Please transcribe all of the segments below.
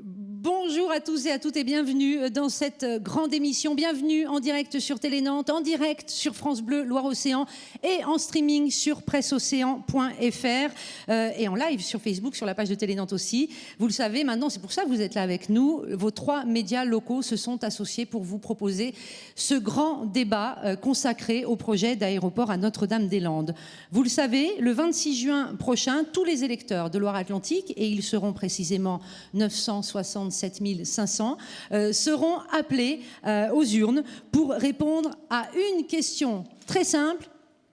Bonjour à tous et à toutes et bienvenue dans cette grande émission. Bienvenue en direct sur Télé Nantes, en direct sur France Bleu Loire-Océan et en streaming sur presseocéan.fr et en live sur Facebook, sur la page de Télé Nantes aussi. Vous le savez maintenant, c'est pour ça que vous êtes là avec nous. Vos 3 médias locaux se sont associés pour vous proposer ce grand débat consacré au projet d'aéroport à Notre-Dame-des-Landes. Vous le savez, le 26 juin prochain, tous les électeurs de Loire-Atlantique, et ils seront précisément 967 500, seront appelés aux urnes pour répondre à une question très simple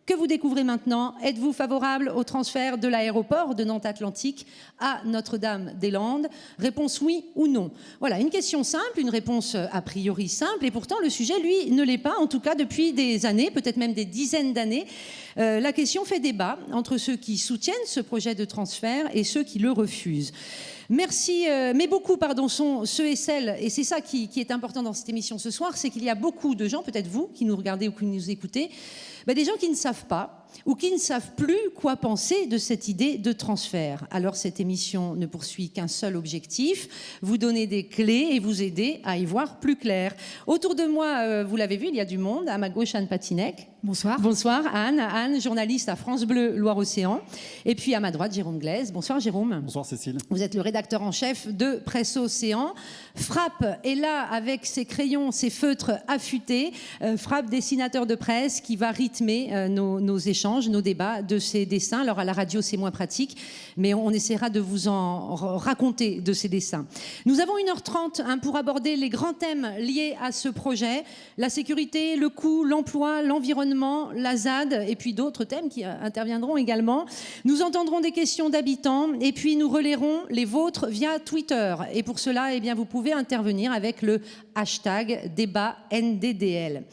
que vous découvrez maintenant. Êtes-vous favorable au transfert de l'aéroport de Nantes-Atlantique à Notre-Dame-des-Landes? Réponse oui ou non. Voilà, une question simple, une réponse a priori simple, et pourtant le sujet, lui, ne l'est pas, en tout cas depuis des années, peut-être même des dizaines d'années. La question fait débat entre ceux qui soutiennent ce projet de transfert et ceux qui le refusent. Merci, mais beaucoup, pardon, sont ceux et celles, et c'est ça qui est important dans cette émission ce soir, c'est qu'il y a beaucoup de gens, peut-être vous, qui nous regardez ou qui nous écoutez, des gens qui ne savent pas ou qui ne savent plus quoi penser de cette idée de transfert. Alors cette émission ne poursuit qu'un seul objectif, vous donner des clés et vous aider à y voir plus clair. Autour de moi, vous l'avez vu, il y a du monde. À ma gauche, Anne Patinec. Bonsoir. Bonsoir Anne. Anne, journaliste à France Bleu Loire-Océan. Et puis à ma droite, Jérôme Glaise. Bonsoir Jérôme. Bonsoir Cécile. Vous êtes le rédacteur en chef de Presse Océan. Frappe est là avec ses crayons, ses feutres affûtés. Frappe, dessinateur de presse qui va rythmer nos échanges, nos débats de ces dessins. Alors à la radio c'est moins pratique, mais on essaiera de vous en raconter de ces dessins. Nous avons 1h30 pour aborder les grands thèmes liés à ce projet. La sécurité, le coût, l'emploi, l'environnement, la ZAD et puis d'autres thèmes qui interviendront également. Nous entendrons des questions d'habitants et puis nous relayerons les vôtres via Twitter. Et pour cela, eh bien, vous pouvez intervenir avec le hashtag débat NDDL.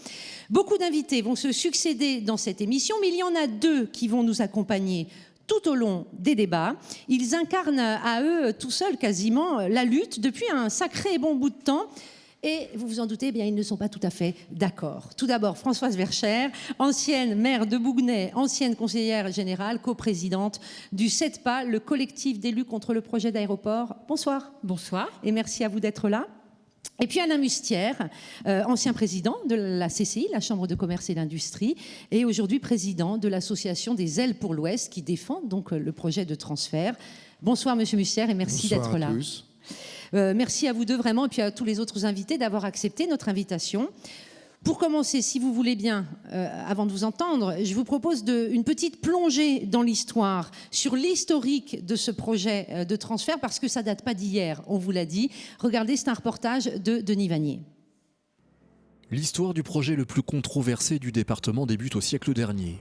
Beaucoup d'invités vont se succéder dans cette émission, mais il y en a 2 qui vont nous accompagner tout au long des débats. Ils incarnent à eux tout seuls quasiment la lutte depuis un sacré bon bout de temps. Et vous vous en doutez, eh bien, ils ne sont pas tout à fait d'accord. Tout d'abord, Françoise Verchères, ancienne maire de Bouguenais, ancienne conseillère générale, coprésidente du CEDPA, le collectif d'élus contre le projet d'aéroport. Bonsoir. Bonsoir. Et merci à vous d'être là. Et puis Alain Mustière, ancien président de la CCI, la Chambre de commerce et d'industrie, et aujourd'hui président de l'association des Ailes pour l'Ouest, qui défend donc le projet de transfert. Bonsoir Monsieur Mustière et merci d'être là. Tous. Merci à vous deux vraiment et puis à tous les autres invités d'avoir accepté notre invitation. Pour commencer, si vous voulez bien, avant de vous entendre, je vous propose une petite plongée dans l'histoire, sur l'historique de ce projet de transfert, parce que ça ne date pas d'hier, on vous l'a dit. Regardez, c'est un reportage de Denis Vanier. L'histoire du projet le plus controversé du département débute au siècle dernier.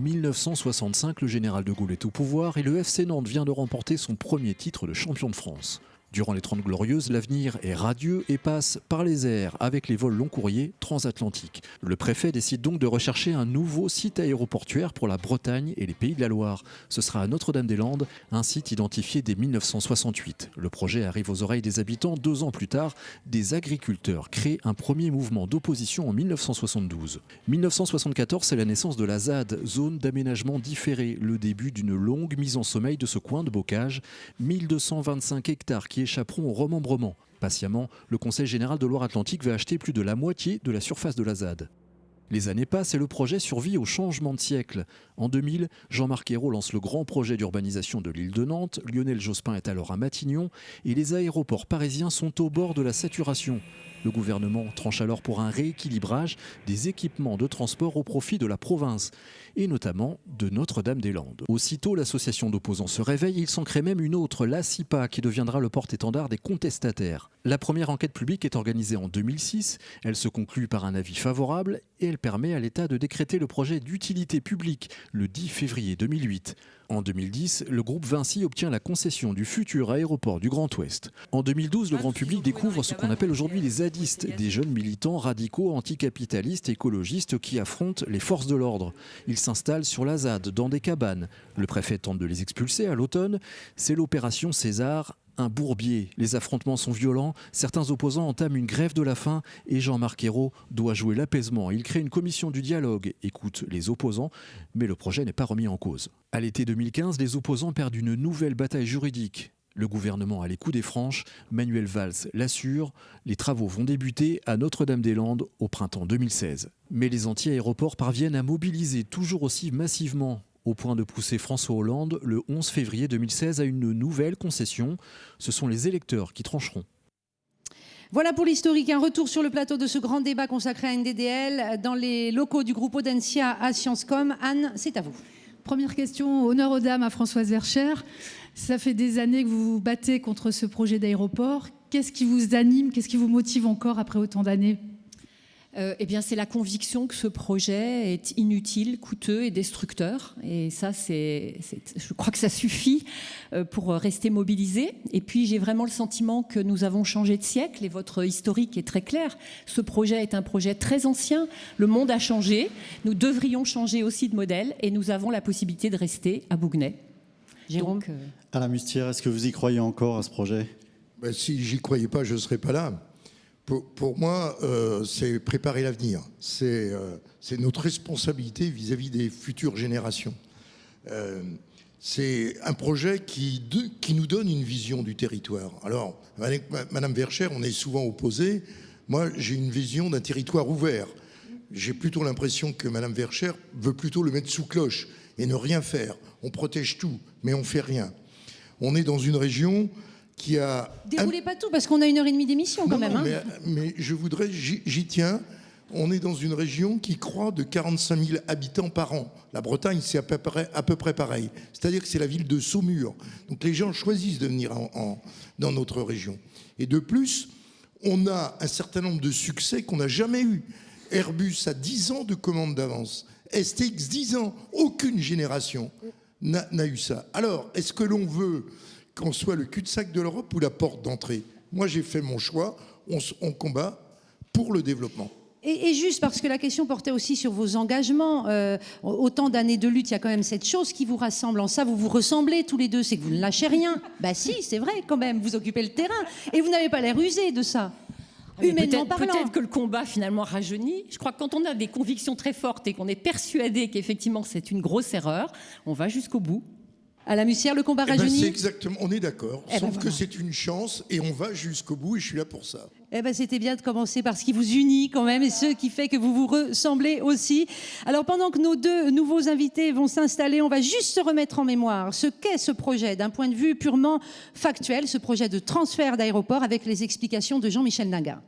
1965, le général de Gaulle est au pouvoir et le FC Nantes vient de remporter son premier titre de champion de France. Durant les 30 Glorieuses, l'avenir est radieux et passe par les airs avec les vols long courriers transatlantiques. Le préfet décide donc de rechercher un nouveau site aéroportuaire pour la Bretagne et les Pays de la Loire. Ce sera à Notre-Dame-des-Landes, un site identifié dès 1968. Le projet arrive aux oreilles des habitants 2 ans plus tard. Des agriculteurs créent un premier mouvement d'opposition en 1972. 1974, c'est la naissance de la ZAD, zone d'aménagement différé, le début d'une longue mise en sommeil de ce coin de bocage. 1225 hectares qui échapperont au remembrement. Patiemment, le Conseil général de Loire-Atlantique va acheter plus de la moitié de la surface de la ZAD. Les années passent et le projet survit au changement de siècle. En 2000, Jean-Marc Ayrault lance le grand projet d'urbanisation de l'île de Nantes, Lionel Jospin est alors à Matignon et les aéroports parisiens sont au bord de la saturation. Le gouvernement tranche alors pour un rééquilibrage des équipements de transport au profit de la province, et notamment de Notre-Dame-des-Landes. Aussitôt, l'association d'opposants se réveille, il s'en crée même une autre, la CIPA, qui deviendra le porte-étendard des contestataires. La première enquête publique est organisée en 2006, elle se conclut par un avis favorable et elle permet à l'État de décréter le projet d'utilité publique le 10 février 2008. En 2010, le groupe Vinci obtient la concession du futur aéroport du Grand Ouest. En 2012, le grand public découvre ce qu'on appelle aujourd'hui les zadistes, des jeunes militants radicaux anticapitalistes écologistes qui affrontent les forces de l'ordre. Ils s'installent sur la ZAD, dans des cabanes. Le préfet tente de les expulser à l'automne. C'est l'opération César, un bourbier. Les affrontements sont violents, certains opposants entament une grève de la faim et Jean-Marc Ayrault doit jouer l'apaisement. Il crée une commission du dialogue, écoute les opposants, mais le projet n'est pas remis en cause. À l'été 2015, les opposants perdent une nouvelle bataille juridique. Le gouvernement a les coups des franches, Manuel Valls l'assure, les travaux vont débuter à Notre-Dame-des-Landes au printemps 2016. Mais les anti-aéroports parviennent à mobiliser toujours aussi massivement, au point de pousser François Hollande le 11 février 2016 à une nouvelle concession. Ce sont les électeurs qui trancheront. Voilà pour l'historique. Un retour sur le plateau de ce grand débat consacré à NDDL dans les locaux du groupe Audencia à Sciencescom. Anne, c'est à vous. Première question, honneur aux dames à Françoise Vercher. Ça fait des années que vous vous battez contre ce projet d'aéroport. Qu'est-ce qui vous anime, qu'est-ce qui vous motive encore après autant d'années ? Eh bien, c'est la conviction que ce projet est inutile, coûteux et destructeur. Et ça, je crois que ça suffit pour rester mobilisé. Et puis, j'ai vraiment le sentiment que nous avons changé de siècle et votre historique est très clair. Ce projet est un projet très ancien. Le monde a changé. Nous devrions changer aussi de modèle et nous avons la possibilité de rester à Bouguenais. Jérôme. Alain Mustier, est-ce que vous y croyez encore à ce projet ? Si j'y croyais pas, je ne serais pas là. Pour moi, c'est préparer l'avenir. C'est notre responsabilité vis-à-vis des futures générations. C'est un projet qui nous donne une vision du territoire. Alors, avec Madame Vercher, on est souvent opposés. Moi, j'ai une vision d'un territoire ouvert. J'ai plutôt l'impression que Madame Vercher veut plutôt le mettre sous cloche et ne rien faire. On protège tout, mais on ne fait rien. On est dans une région qui a... Déroulez pas tout, parce qu'on a 1h30 d'émission quand même. Non, mais je voudrais, j'y tiens, on est dans une région qui croît de 45 000 habitants par an. La Bretagne, c'est à peu près pareil. C'est-à-dire que c'est la ville de Saumur. Donc les gens choisissent de venir dans notre région. Et de plus, on a un certain nombre de succès qu'on n'a jamais eu. Airbus a 10 ans de commande d'avance. STX, 10 ans. Aucune génération n'a eu ça. Alors, est-ce que l'on veut qu'on soit le cul-de-sac de l'Europe ou la porte d'entrée? Moi, j'ai fait mon choix. On combat pour le développement. Et juste parce que la question portait aussi sur vos engagements, autant d'années de lutte, il y a quand même cette chose qui vous rassemble. En ça, vous vous ressemblez tous les deux, c'est que vous ne lâchez rien. Bah si, c'est vrai quand même, vous occupez le terrain. Et vous n'avez pas l'air usé de ça. Humainement parlant. Peut-être que le combat finalement rajeunit. Je crois que quand on a des convictions très fortes et qu'on est persuadé qu'effectivement c'est une grosse erreur, on va jusqu'au bout. À la Mustière, le combat rajeunit. C'est exactement, on est d'accord. Sauf que c'est une chance et on va jusqu'au bout et je suis là pour ça. C'était bien de commencer par ce qui vous unit quand même et ce qui fait que vous vous ressemblez aussi. Alors pendant que nos deux nouveaux invités vont s'installer, on va juste se remettre en mémoire ce qu'est ce projet d'un point de vue purement factuel, ce projet de transfert d'aéroport avec les explications de Jean-Michel Ninga.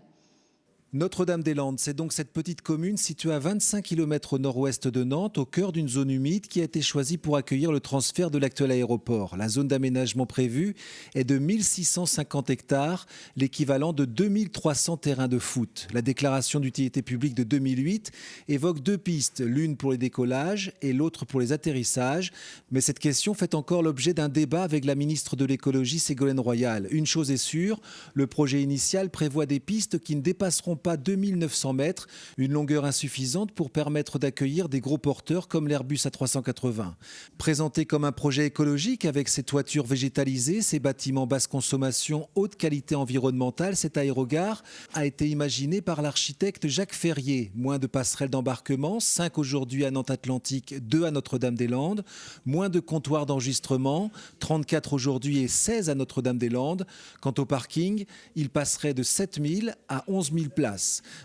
Notre-Dame-des-Landes, c'est donc cette petite commune située à 25 km au nord-ouest de Nantes, au cœur d'une zone humide qui a été choisie pour accueillir le transfert de l'actuel aéroport. La zone d'aménagement prévue est de 1650 hectares, l'équivalent de 2300 terrains de foot. La déclaration d'utilité publique de 2008 évoque deux pistes, l'une pour les décollages et l'autre pour les atterrissages. Mais cette question fait encore l'objet d'un débat avec la ministre de l'écologie, Ségolène Royal. Une chose est sûre, le projet initial prévoit des pistes qui ne dépasseront pas 2900 mètres, une longueur insuffisante pour permettre d'accueillir des gros porteurs comme l'Airbus A380. Présenté comme un projet écologique avec ses toitures végétalisées, ses bâtiments basse consommation, haute qualité environnementale, cet aérogare a été imaginé par l'architecte Jacques Ferrier. Moins de passerelles d'embarquement, 5 aujourd'hui à Nantes Atlantique, 2 à Notre-Dame-des-Landes, moins de comptoirs d'enregistrement, 34 aujourd'hui et 16 à Notre-Dame-des-Landes. Quant au parking, il passerait de 7 000 à 11 000 places.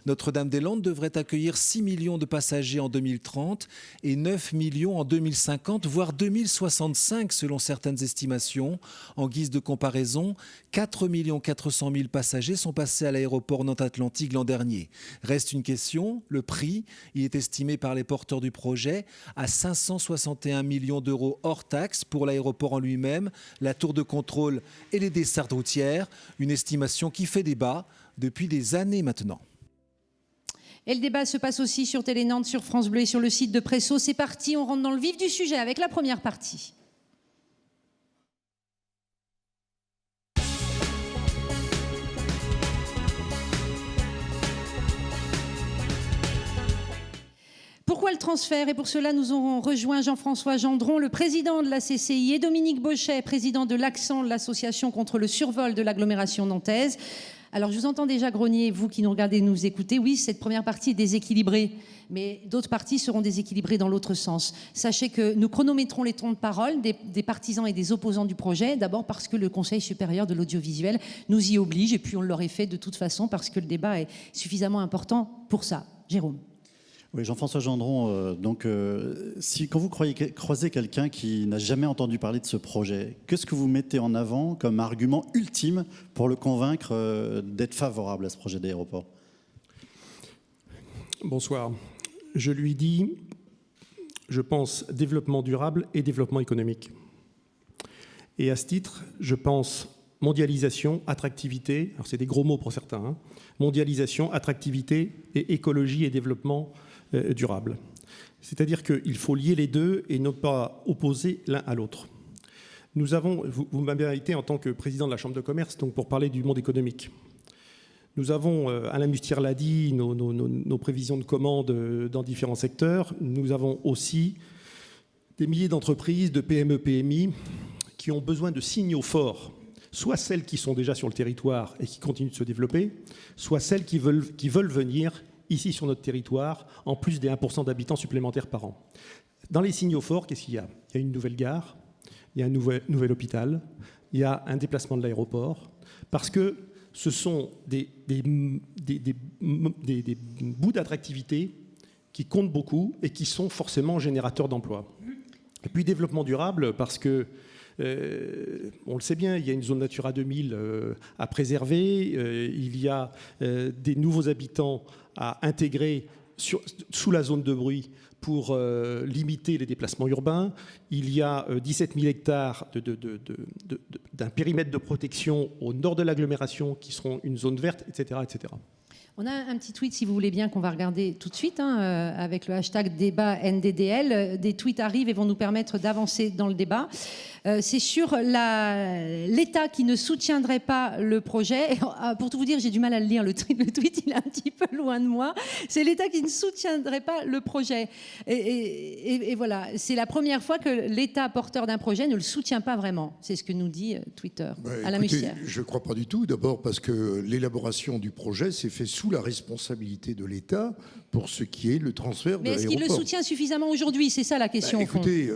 Notre-Dame-des-Landes devrait accueillir 6 millions de passagers en 2030 et 9 millions en 2050, voire 2065 selon certaines estimations. En guise de comparaison, 4 400 000 passagers sont passés à l'aéroport Nantes-Atlantique l'an dernier. Reste une question, le prix. Il est estimé par les porteurs du projet à 561 millions d'euros hors taxe pour l'aéroport en lui-même, la tour de contrôle et les dessertes routières. Une estimation qui fait débat depuis des années maintenant. Et le débat se passe aussi sur Télé Nantes, sur France Bleu et sur le site de Presso. C'est parti, on rentre dans le vif du sujet avec la première partie. Pourquoi le transfert? Et pour cela, nous aurons rejoint Jean-François Gendron, le président de la CCI, et Dominique Bochet, président de l'Accent, l'association contre le survol de l'agglomération nantaise. Alors, je vous entends déjà grogner, vous qui nous regardez, nous écoutez. Oui, cette première partie est déséquilibrée, mais d'autres parties seront déséquilibrées dans l'autre sens. Sachez que nous chronométrons les temps de parole des partisans et des opposants du projet, d'abord parce que le Conseil supérieur de l'audiovisuel nous y oblige, et puis on l'aurait fait de toute façon parce que le débat est suffisamment important pour ça. Jérôme. Oui, Jean-François Gendron, quand vous croisez quelqu'un qui n'a jamais entendu parler de ce projet, qu'est-ce que vous mettez en avant comme argument ultime pour le convaincre d'être favorable à ce projet d'aéroport? Bonsoir. Je lui dis, je pense développement durable et développement économique. Et à ce titre, je pense mondialisation, attractivité, alors c'est des gros mots pour certains, hein, mondialisation, attractivité et écologie et développement durable. C'est-à-dire qu'il faut lier les deux et ne pas opposer l'un à l'autre. Nous avons, vous m'avez invité en tant que président de la Chambre de commerce, donc pour parler du monde économique. Nous avons, Alain Mustier l'a dit, nos prévisions de commandes dans différents secteurs. Nous avons aussi des milliers d'entreprises, de PME, PMI, qui ont besoin de signaux forts, soit celles qui sont déjà sur le territoire et qui continuent de se développer, soit celles qui veulent venir ici sur notre territoire, en plus des 1% d'habitants supplémentaires par an. Dans les signaux forts, qu'est-ce qu'il y a? Il y a une nouvelle gare, il y a un nouvel hôpital, il y a un déplacement de l'aéroport, parce que ce sont des bouts d'attractivité qui comptent beaucoup et qui sont forcément générateurs d'emplois. Et puis développement durable, parce que on le sait bien, il y a une zone Natura 2000 à préserver, il y a des nouveaux habitants à intégrer sous la zone de bruit pour limiter les déplacements urbains. Il y a 17 000 hectares d'un périmètre de protection au nord de l'agglomération qui seront une zone verte, etc., etc. On a un petit tweet, si vous voulez bien, qu'on va regarder tout de suite, avec le hashtag débat NDDL. Des tweets arrivent et vont nous permettre d'avancer dans le débat. C'est sur l'État qui ne soutiendrait pas le projet. Pour tout vous dire, j'ai du mal à le lire, le tweet, il est un petit peu loin de moi. C'est l'État qui ne soutiendrait pas le projet. Et voilà, c'est la première fois que l'État porteur d'un projet ne le soutient pas vraiment. C'est ce que nous dit Twitter. Alain Mustier. Je ne crois pas du tout. D'abord parce que l'élaboration du projet s'est faite sous la responsabilité de l'État pour ce qui est le transfert de l'aéroport. Mais est-ce qu'il le soutient suffisamment aujourd'hui? C'est ça la question. Écoutez,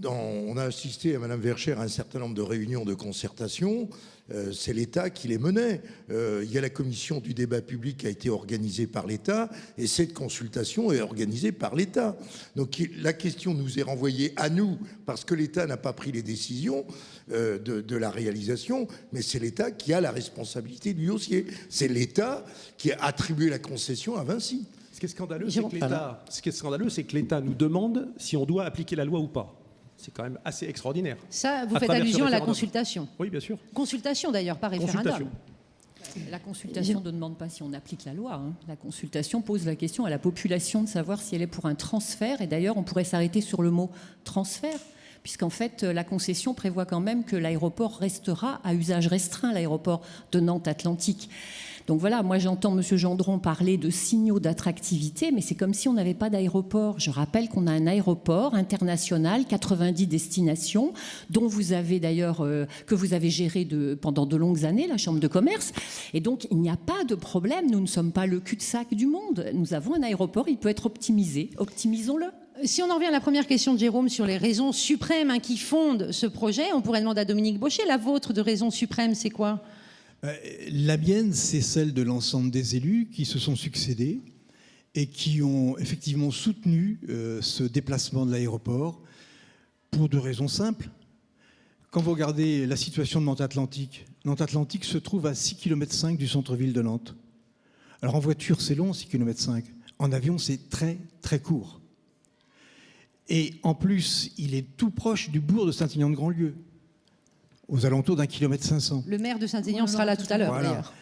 on a assisté à Mme Vercher à un certain nombre de réunions de concertation. C'est l'État qui les menait. Il y a la commission du débat public qui a été organisée par l'État et cette consultation est organisée par l'État. Donc la question nous est renvoyée à nous parce que l'État n'a pas pris les décisions de la réalisation, mais c'est l'État qui a la responsabilité du dossier. C'est l'État qui a attribué la concession à Vinci. Ce qui est scandaleux, c'est que l'État nous demande si on doit appliquer la loi ou pas. C'est quand même assez extraordinaire. Ça, vous faites allusion à la consultation. Oui, bien sûr. Consultation d'ailleurs, pas référendum. La consultation ne demande pas si on applique la loi. La consultation pose la question à la population de savoir si elle est pour un transfert. Et d'ailleurs, on pourrait s'arrêter sur le mot transfert, puisqu'en fait, la concession prévoit quand même que l'aéroport restera à usage restreint, l'aéroport de Nantes-Atlantique. Donc voilà, moi j'entends M. Gendron parler de signaux d'attractivité, mais c'est comme si on n'avait pas d'aéroport. Je rappelle qu'on a un aéroport international, 90 destinations, dont vous avez d'ailleurs, que vous avez géré pendant de longues années, la Chambre de commerce. Et donc il n'y a pas de problème, nous ne sommes pas le cul-de-sac du monde. Nous avons un aéroport, il peut être optimisé, optimisons-le. Si on en revient à la première question de Jérôme sur les raisons suprêmes qui fondent ce projet, on pourrait demander à Dominique Bauchet, la vôtre de raison suprême, c'est quoi ? La mienne, c'est celle de l'ensemble des élus qui se sont succédés et qui ont effectivement soutenu ce déplacement de l'aéroport pour deux raisons simples. Quand vous regardez la situation de Nantes-Atlantique, Nantes-Atlantique se trouve à 6,5 km du centre-ville de Nantes. Alors en voiture, c'est long, 6,5 km. En avion, c'est très, très court. Et en plus, il est tout proche du bourg de Saint-Aignan-de-Grandlieu, aux alentours d'1,5 km. Le maire de Saint-Aignan sera là tout à l'heure, voilà. d'ailleurs.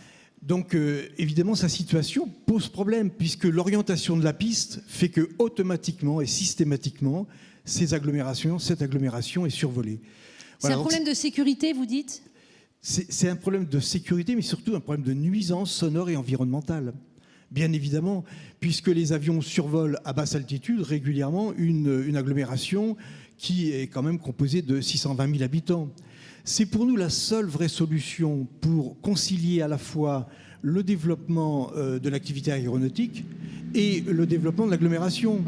Donc, évidemment, sa situation pose problème, puisque l'orientation de la piste fait que, automatiquement et systématiquement, cette agglomération est survolée. C'est un problème de sécurité, vous dites ? C'est un problème de sécurité, mais surtout un problème de nuisance sonore et environnementale. Bien évidemment, puisque les avions survolent à basse altitude régulièrement une agglomération qui est quand même composée de 620 000 habitants. C'est pour nous la seule vraie solution pour concilier à la fois le développement de l'activité aéronautique et le développement de l'agglomération.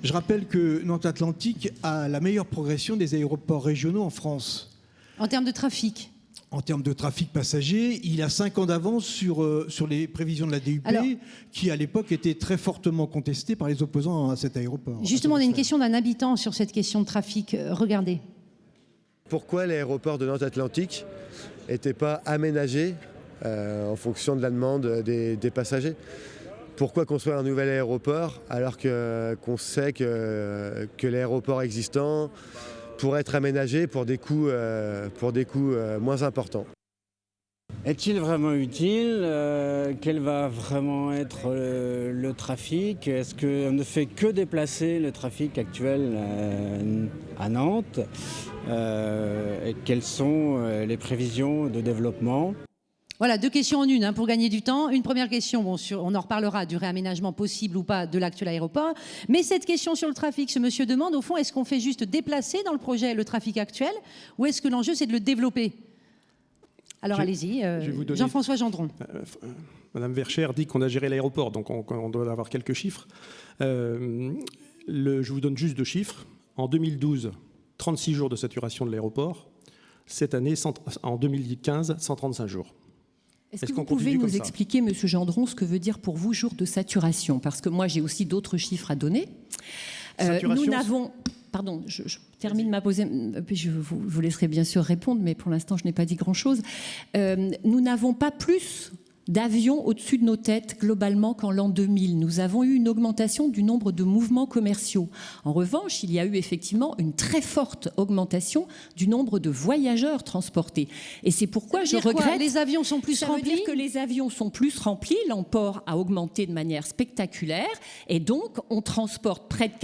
Je rappelle que Nantes Atlantique a la meilleure progression des aéroports régionaux en France. En termes de trafic? En termes de trafic passager, il a 5 ans d'avance sur les prévisions de la DUP, alors, qui à l'époque étaient très fortement contestées par les opposants à cet aéroport. Justement, on a une question d'un habitant sur cette question de trafic. Regardez. Pourquoi l'aéroport de Nantes Atlantique n'était pas aménagé en fonction de la demande des passagers? Pourquoi construire un nouvel aéroport alors qu'on sait que l'aéroport existant pourrait être aménagé pour des coûts moins importants? Est-il vraiment utile? Quel va vraiment être le trafic? Est-ce qu'on ne fait que déplacer le trafic actuel à Nantes? Et quelles sont les prévisions de développement? Voilà, 2 questions en une pour gagner du temps. Une première question, bon, on en reparlera du réaménagement possible ou pas de l'actuel aéroport. Mais cette question sur le trafic, ce monsieur demande, au fond, est-ce qu'on fait juste déplacer dans le projet le trafic actuel ou est-ce que l'enjeu, c'est de le développer? Alors allez-y, Jean-François Gendron. Madame Verscher dit qu'on a géré l'aéroport, donc on doit avoir quelques chiffres. Je vous donne juste 2 chiffres. En 2012, 36 jours de saturation de l'aéroport. Cette année, en 2015, 135 jours. Est-ce que vous pouvez nous expliquer, Monsieur Gendron, ce que veut dire pour vous jour de saturation? Parce que moi, j'ai aussi d'autres chiffres à donner. Nous n'avons... Pardon, je termine ma pause, puis je vous laisserai bien sûr répondre, mais pour l'instant, je n'ai pas dit grand-chose. Nous n'avons pas plus d'avions au-dessus de nos têtes globalement qu'en l'an 2000. Nous avons eu une augmentation du nombre de mouvements commerciaux. En revanche, il y a eu effectivement une très forte augmentation du nombre de voyageurs transportés. Et c'est pourquoi je regrette... Les avions sont plus remplis? Ça veut dire que les avions sont plus remplis, l'emport a augmenté de manière spectaculaire, et donc on transporte près de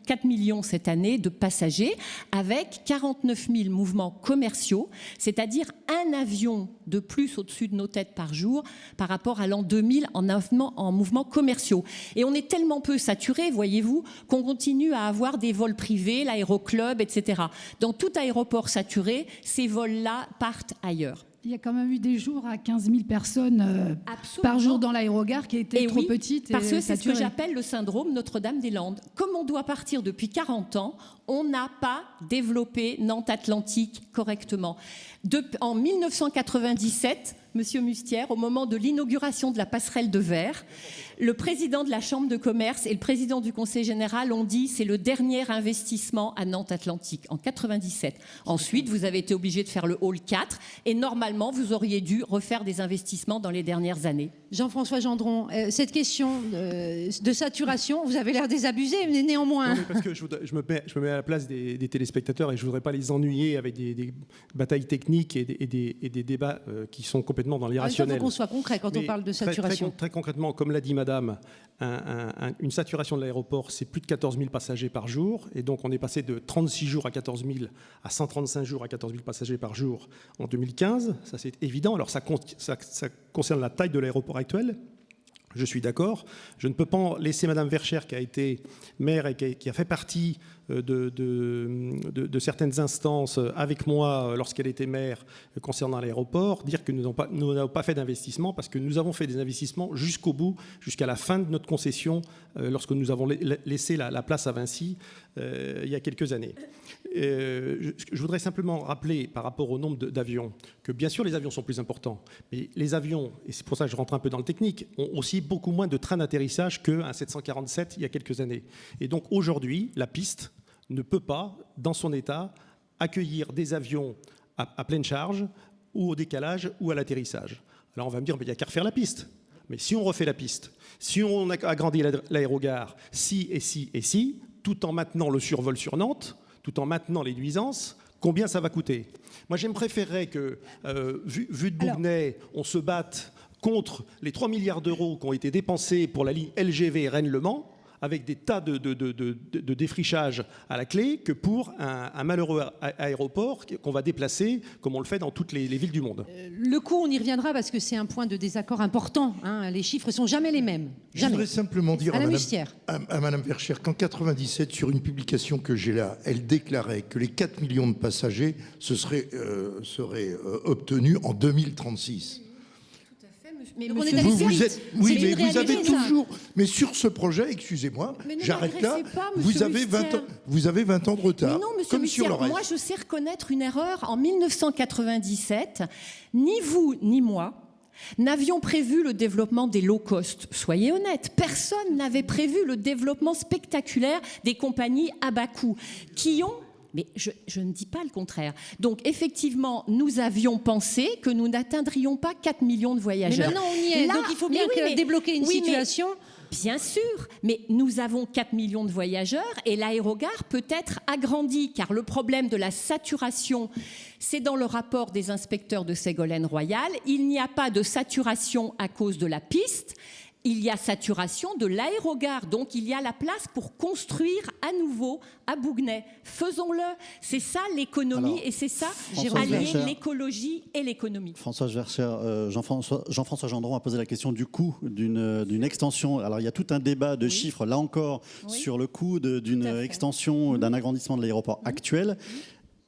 4 millions cette année de passagers, avec 49 000 mouvements commerciaux, c'est-à-dire un avion de plus au-dessus de nos têtes par jour, par rapport à l'an 2000 en mouvements commerciaux. Et on est tellement peu saturé, voyez-vous, qu'on continue à avoir des vols privés, l'aéroclub, etc. Dans tout aéroport saturé, ces vols-là partent ailleurs. Il y a quand même eu des jours à 15 000 personnes par jour dans l'aérogare qui étaient trop petites et parce que c'est saturées. ce que j'appelle le syndrome Notre-Dame-des-Landes. Comme on doit partir depuis 40 ans, on n'a pas développé Nantes Atlantique correctement. En 1997, Monsieur Mustière, au moment de l'inauguration de la passerelle de verre, le président de la Chambre de commerce et le président du Conseil général ont dit c'est le dernier investissement à Nantes Atlantique, en 97. Ensuite, vous avez été obligé de faire le hall 4 et normalement, vous auriez dû refaire des investissements dans les dernières années. Jean-François Gendron, cette question de saturation, vous avez l'air désabusé, mais néanmoins... Non, mais parce que je me mets à la place des téléspectateurs et je ne voudrais pas les ennuyer avec des batailles techniques et des débats qui sont complètement dans l'irrationnel. Il faut qu'on soit concret quand on parle de saturation. Très concrètement, comme l'a dit Madame, une saturation de l'aéroport, c'est plus de 14 000 passagers par jour. Et donc, on est passé de 36 jours à 14 000 à 135 jours à 14 000 passagers par jour en 2015. Ça, c'est évident. Alors, ça concerne la taille de l'aéroport actuel. Je suis d'accord. Je ne peux pas laisser Madame Verscher, qui a été maire et qui a fait partie de certaines instances avec moi lorsqu'elle était maire concernant l'aéroport, dire que nous n'avons pas fait d'investissement, parce que nous avons fait des investissements jusqu'au bout, jusqu'à la fin de notre concession, lorsque nous avons laissé la place à Vinci il y a quelques années. Je voudrais simplement rappeler par rapport au nombre d'avions que bien sûr les avions sont plus importants, mais les avions, et c'est pour ça que je rentre un peu dans le technique, ont aussi beaucoup moins de trains d'atterrissage qu'un 747 il y a quelques années. Et donc aujourd'hui, la piste ne peut pas, dans son état, accueillir des avions à pleine charge ou au décalage ou à l'atterrissage. Alors on va me dire, il n'y a qu'à refaire la piste. Mais si on refait la piste, si on agrandit l'aérogare, si, tout en maintenant le survol sur Nantes, tout en maintenant les nuisances, combien ça va coûter? Moi, j'aime préférer que, vu de Bougnay, on se batte contre les 3 milliards d'euros qui ont été dépensés pour la ligne LGV Rennes-Le Mans, avec des tas de défrichage à la clé que pour un malheureux aéroport qu'on va déplacer comme on le fait dans toutes les villes du monde. Le coût, on y reviendra parce que c'est un point de désaccord important. Les chiffres ne sont jamais les mêmes. Je Jamais. voudrais simplement dire à Madame Verschère qu'en 97, sur une publication que j'ai là, elle déclarait que les 4 millions de passagers seraient obtenus en 2036. Mais vous avez toujours. Mais sur ce projet, excusez-moi, j'arrête là. Vous avez 20 ans de retard. Mais non, monsieur comme Mustier, sur le reste. moi je sais reconnaître une erreur. En 1997, ni vous ni moi n'avions prévu le développement des low cost. Soyez honnêtes, personne n'avait prévu le développement spectaculaire des compagnies à bas coût qui ont. Mais je ne dis pas le contraire. Donc, effectivement, nous avions pensé que nous n'atteindrions pas 4 millions de voyageurs. Mais maintenant, on y est. Là, donc, il faut bien débloquer une situation. Bien sûr, mais nous avons 4 millions de voyageurs et l'aérogare peut être agrandi, car le problème de la saturation, c'est dans le rapport des inspecteurs de Ségolène Royal. Il n'y a pas de saturation à cause de la piste. Il y a saturation de l'aérogare, donc il y a la place pour construire à nouveau à Bougnay. Faisons-le. C'est ça l'économie et c'est ça allier l'écologie et l'économie. Françoise Verschère, Jean-François Gendron a posé la question du coût d'une extension. Alors il y a tout un débat de chiffres, là encore, sur le coût d'une extension, d'un agrandissement de l'aéroport actuel.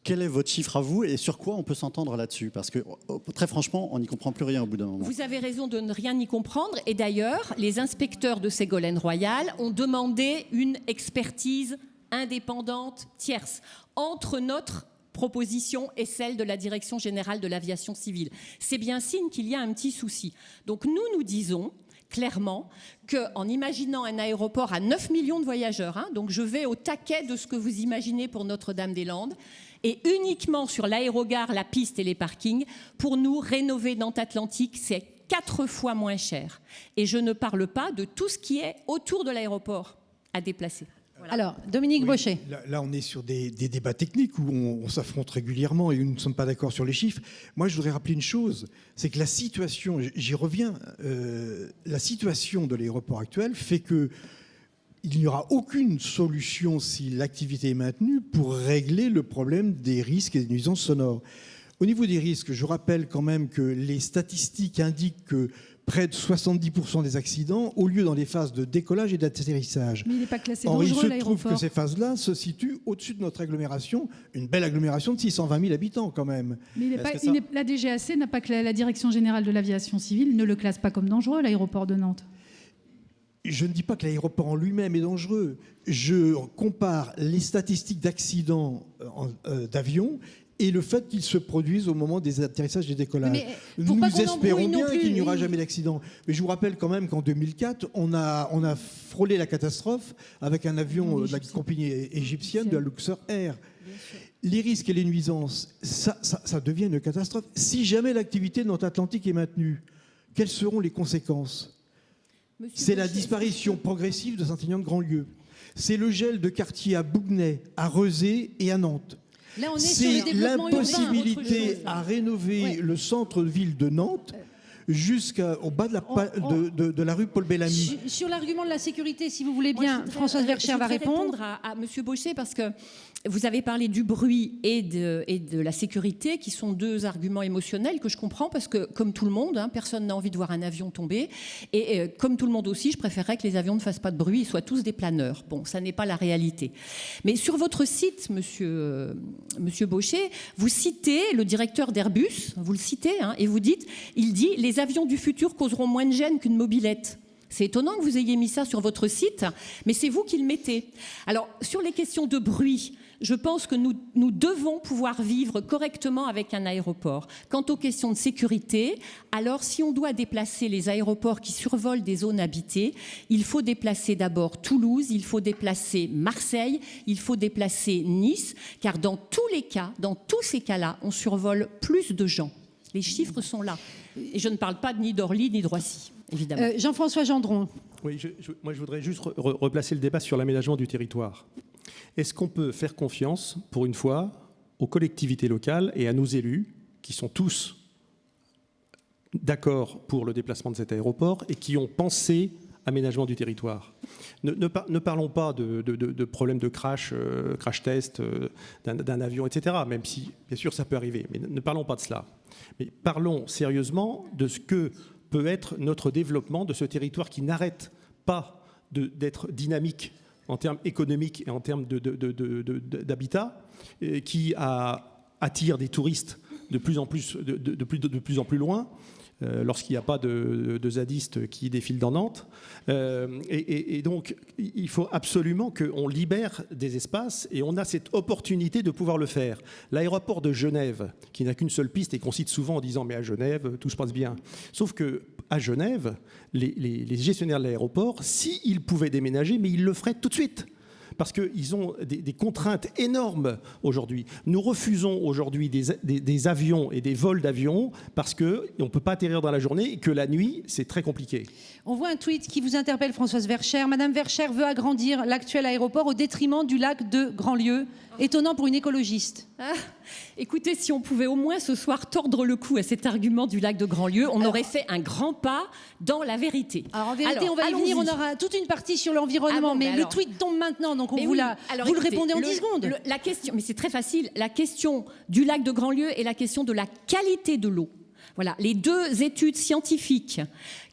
Quel est votre chiffre à vous et sur quoi on peut s'entendre là-dessus? Parce que très franchement, on n'y comprend plus rien au bout d'un moment. Vous avez raison de ne rien y comprendre. Et d'ailleurs, les inspecteurs de Ségolène Royal ont demandé une expertise indépendante tierce entre notre proposition et celle de la Direction générale de l'aviation civile. C'est bien signe qu'il y a un petit souci. Donc nous disons clairement qu'en imaginant un aéroport à 9 millions de voyageurs, donc je vais au taquet de ce que vous imaginez pour Notre-Dame-des-Landes, et uniquement sur l'aérogare, la piste et les parkings, pour nous, rénover Nantes Atlantique, c'est 4 fois moins cher. Et je ne parle pas de tout ce qui est autour de l'aéroport à déplacer. Voilà. Alors, Dominique Bauchet. Là, on est sur des débats techniques où on s'affronte régulièrement et où nous ne sommes pas d'accord sur les chiffres. Moi, je voudrais rappeler une chose, c'est que la situation, j'y reviens, la situation de l'aéroport actuel fait que il n'y aura aucune solution, si l'activité est maintenue, pour régler le problème des risques et des nuisances sonores. Au niveau des risques, je rappelle quand même que les statistiques indiquent que près de 70% des accidents ont lieu dans les phases de décollage et d'atterrissage. Mais il n'est pas classé Or, dangereux, il se l'aéroport. trouve que ces phases-là se situent au-dessus de notre agglomération, une belle agglomération de 620 000 habitants quand même. Mais la DGAC n'a pas la Direction générale de l'aviation civile ne le classe pas comme dangereux, l'aéroport de Nantes. Je ne dis pas que l'aéroport en lui-même est dangereux. Je compare les statistiques d'accidents d'avions et le fait qu'ils se produisent au moment des atterrissages et des décollages. Nous espérons bien qu'il n'y aura jamais d'accident. Mais je vous rappelle quand même qu'en 2004, on a frôlé la catastrophe avec un avion de la compagnie égyptienne, de la Luxor Air. Les risques et les nuisances, ça devient une catastrophe. Si jamais l'activité de Nantes Atlantique est maintenue, quelles seront les conséquences ? C'est la disparition progressive de Saint-Aignan-de-Grandlieu. C'est le gel de quartiers à Bougnay, à Rezé et à Nantes. Là, on est sur le C'est développement l'impossibilité à rénover le centre-ville de Nantes jusqu'au bas de la rue Paul Bellamy. Sur l'argument de la sécurité, si vous voulez bien, Françoise Verschère va répondre. À Monsieur Bauchet, parce que vous avez parlé du bruit et de la sécurité, qui sont deux arguments émotionnels que je comprends, parce que comme tout le monde, personne n'a envie de voir un avion tomber. Et comme tout le monde aussi, je préférerais que les avions ne fassent pas de bruit, ils soient tous des planeurs. Bon, ça n'est pas la réalité. Mais sur votre site, Monsieur Bauchet, vous citez le directeur d'Airbus, vous le citez, et vous dites, il dit, les avions du futur causeront moins de gêne qu'une mobilette. C'est étonnant que vous ayez mis ça sur votre site, mais c'est vous qui le mettez. Alors, sur les questions de bruit, je pense que nous devons pouvoir vivre correctement avec un aéroport. Quant aux questions de sécurité, alors si on doit déplacer les aéroports qui survolent des zones habitées, il faut déplacer d'abord Toulouse, il faut déplacer Marseille, il faut déplacer Nice, car dans tous ces cas-là, on survole plus de gens. Les chiffres sont là. Et je ne parle pas ni d'Orly ni de Roissy, évidemment. Jean-François Gendron. Oui, moi je voudrais juste replacer le débat sur l'aménagement du territoire. Est-ce qu'on peut faire confiance, pour une fois, aux collectivités locales et à nos élus, qui sont tous d'accord pour le déplacement de cet aéroport et qui ont pensé aménagement du territoire. Ne parlons pas de problèmes de crash test d'un avion, etc., même si, bien sûr, ça peut arriver. Mais ne parlons pas de cela. Mais parlons sérieusement de ce que peut être notre développement de ce territoire qui n'arrête pas d'être dynamique en termes économiques et en termes d'habitat, qui attire des touristes de plus en plus loin, lorsqu'il n'y a pas de zadistes qui défilent dans Nantes. Et donc, il faut absolument qu'on libère des espaces, et on a cette opportunité de pouvoir le faire. L'aéroport de Genève, qui n'a qu'une seule piste et qu'on cite souvent en disant « mais à Genève, tout se passe bien ». Sauf qu'à Genève, les gestionnaires de l'aéroport, s'ils pouvaient déménager, mais ils le feraient tout de suite. Parce qu'ils ont des contraintes énormes aujourd'hui. Nous refusons aujourd'hui des avions et des vols d'avions parce qu'on ne peut pas atterrir dans la journée et que la nuit, c'est très compliqué. On voit un tweet qui vous interpelle, Françoise Verschère. Madame Verschère veut agrandir l'actuel aéroport au détriment du lac de Grandlieu. Étonnant pour une écologiste. Écoutez, si on pouvait au moins ce soir tordre le cou à cet argument du lac de Grandlieu, on aurait fait un grand pas dans la vérité. Alors en vérité, on va y venir, on aura toute une partie sur l'environnement, mais le tweet tombe maintenant, donc vous le répondez en 10 secondes. La question, mais c'est très facile, la question du lac de Grandlieu et la question de la qualité de l'eau. Voilà, les deux études scientifiques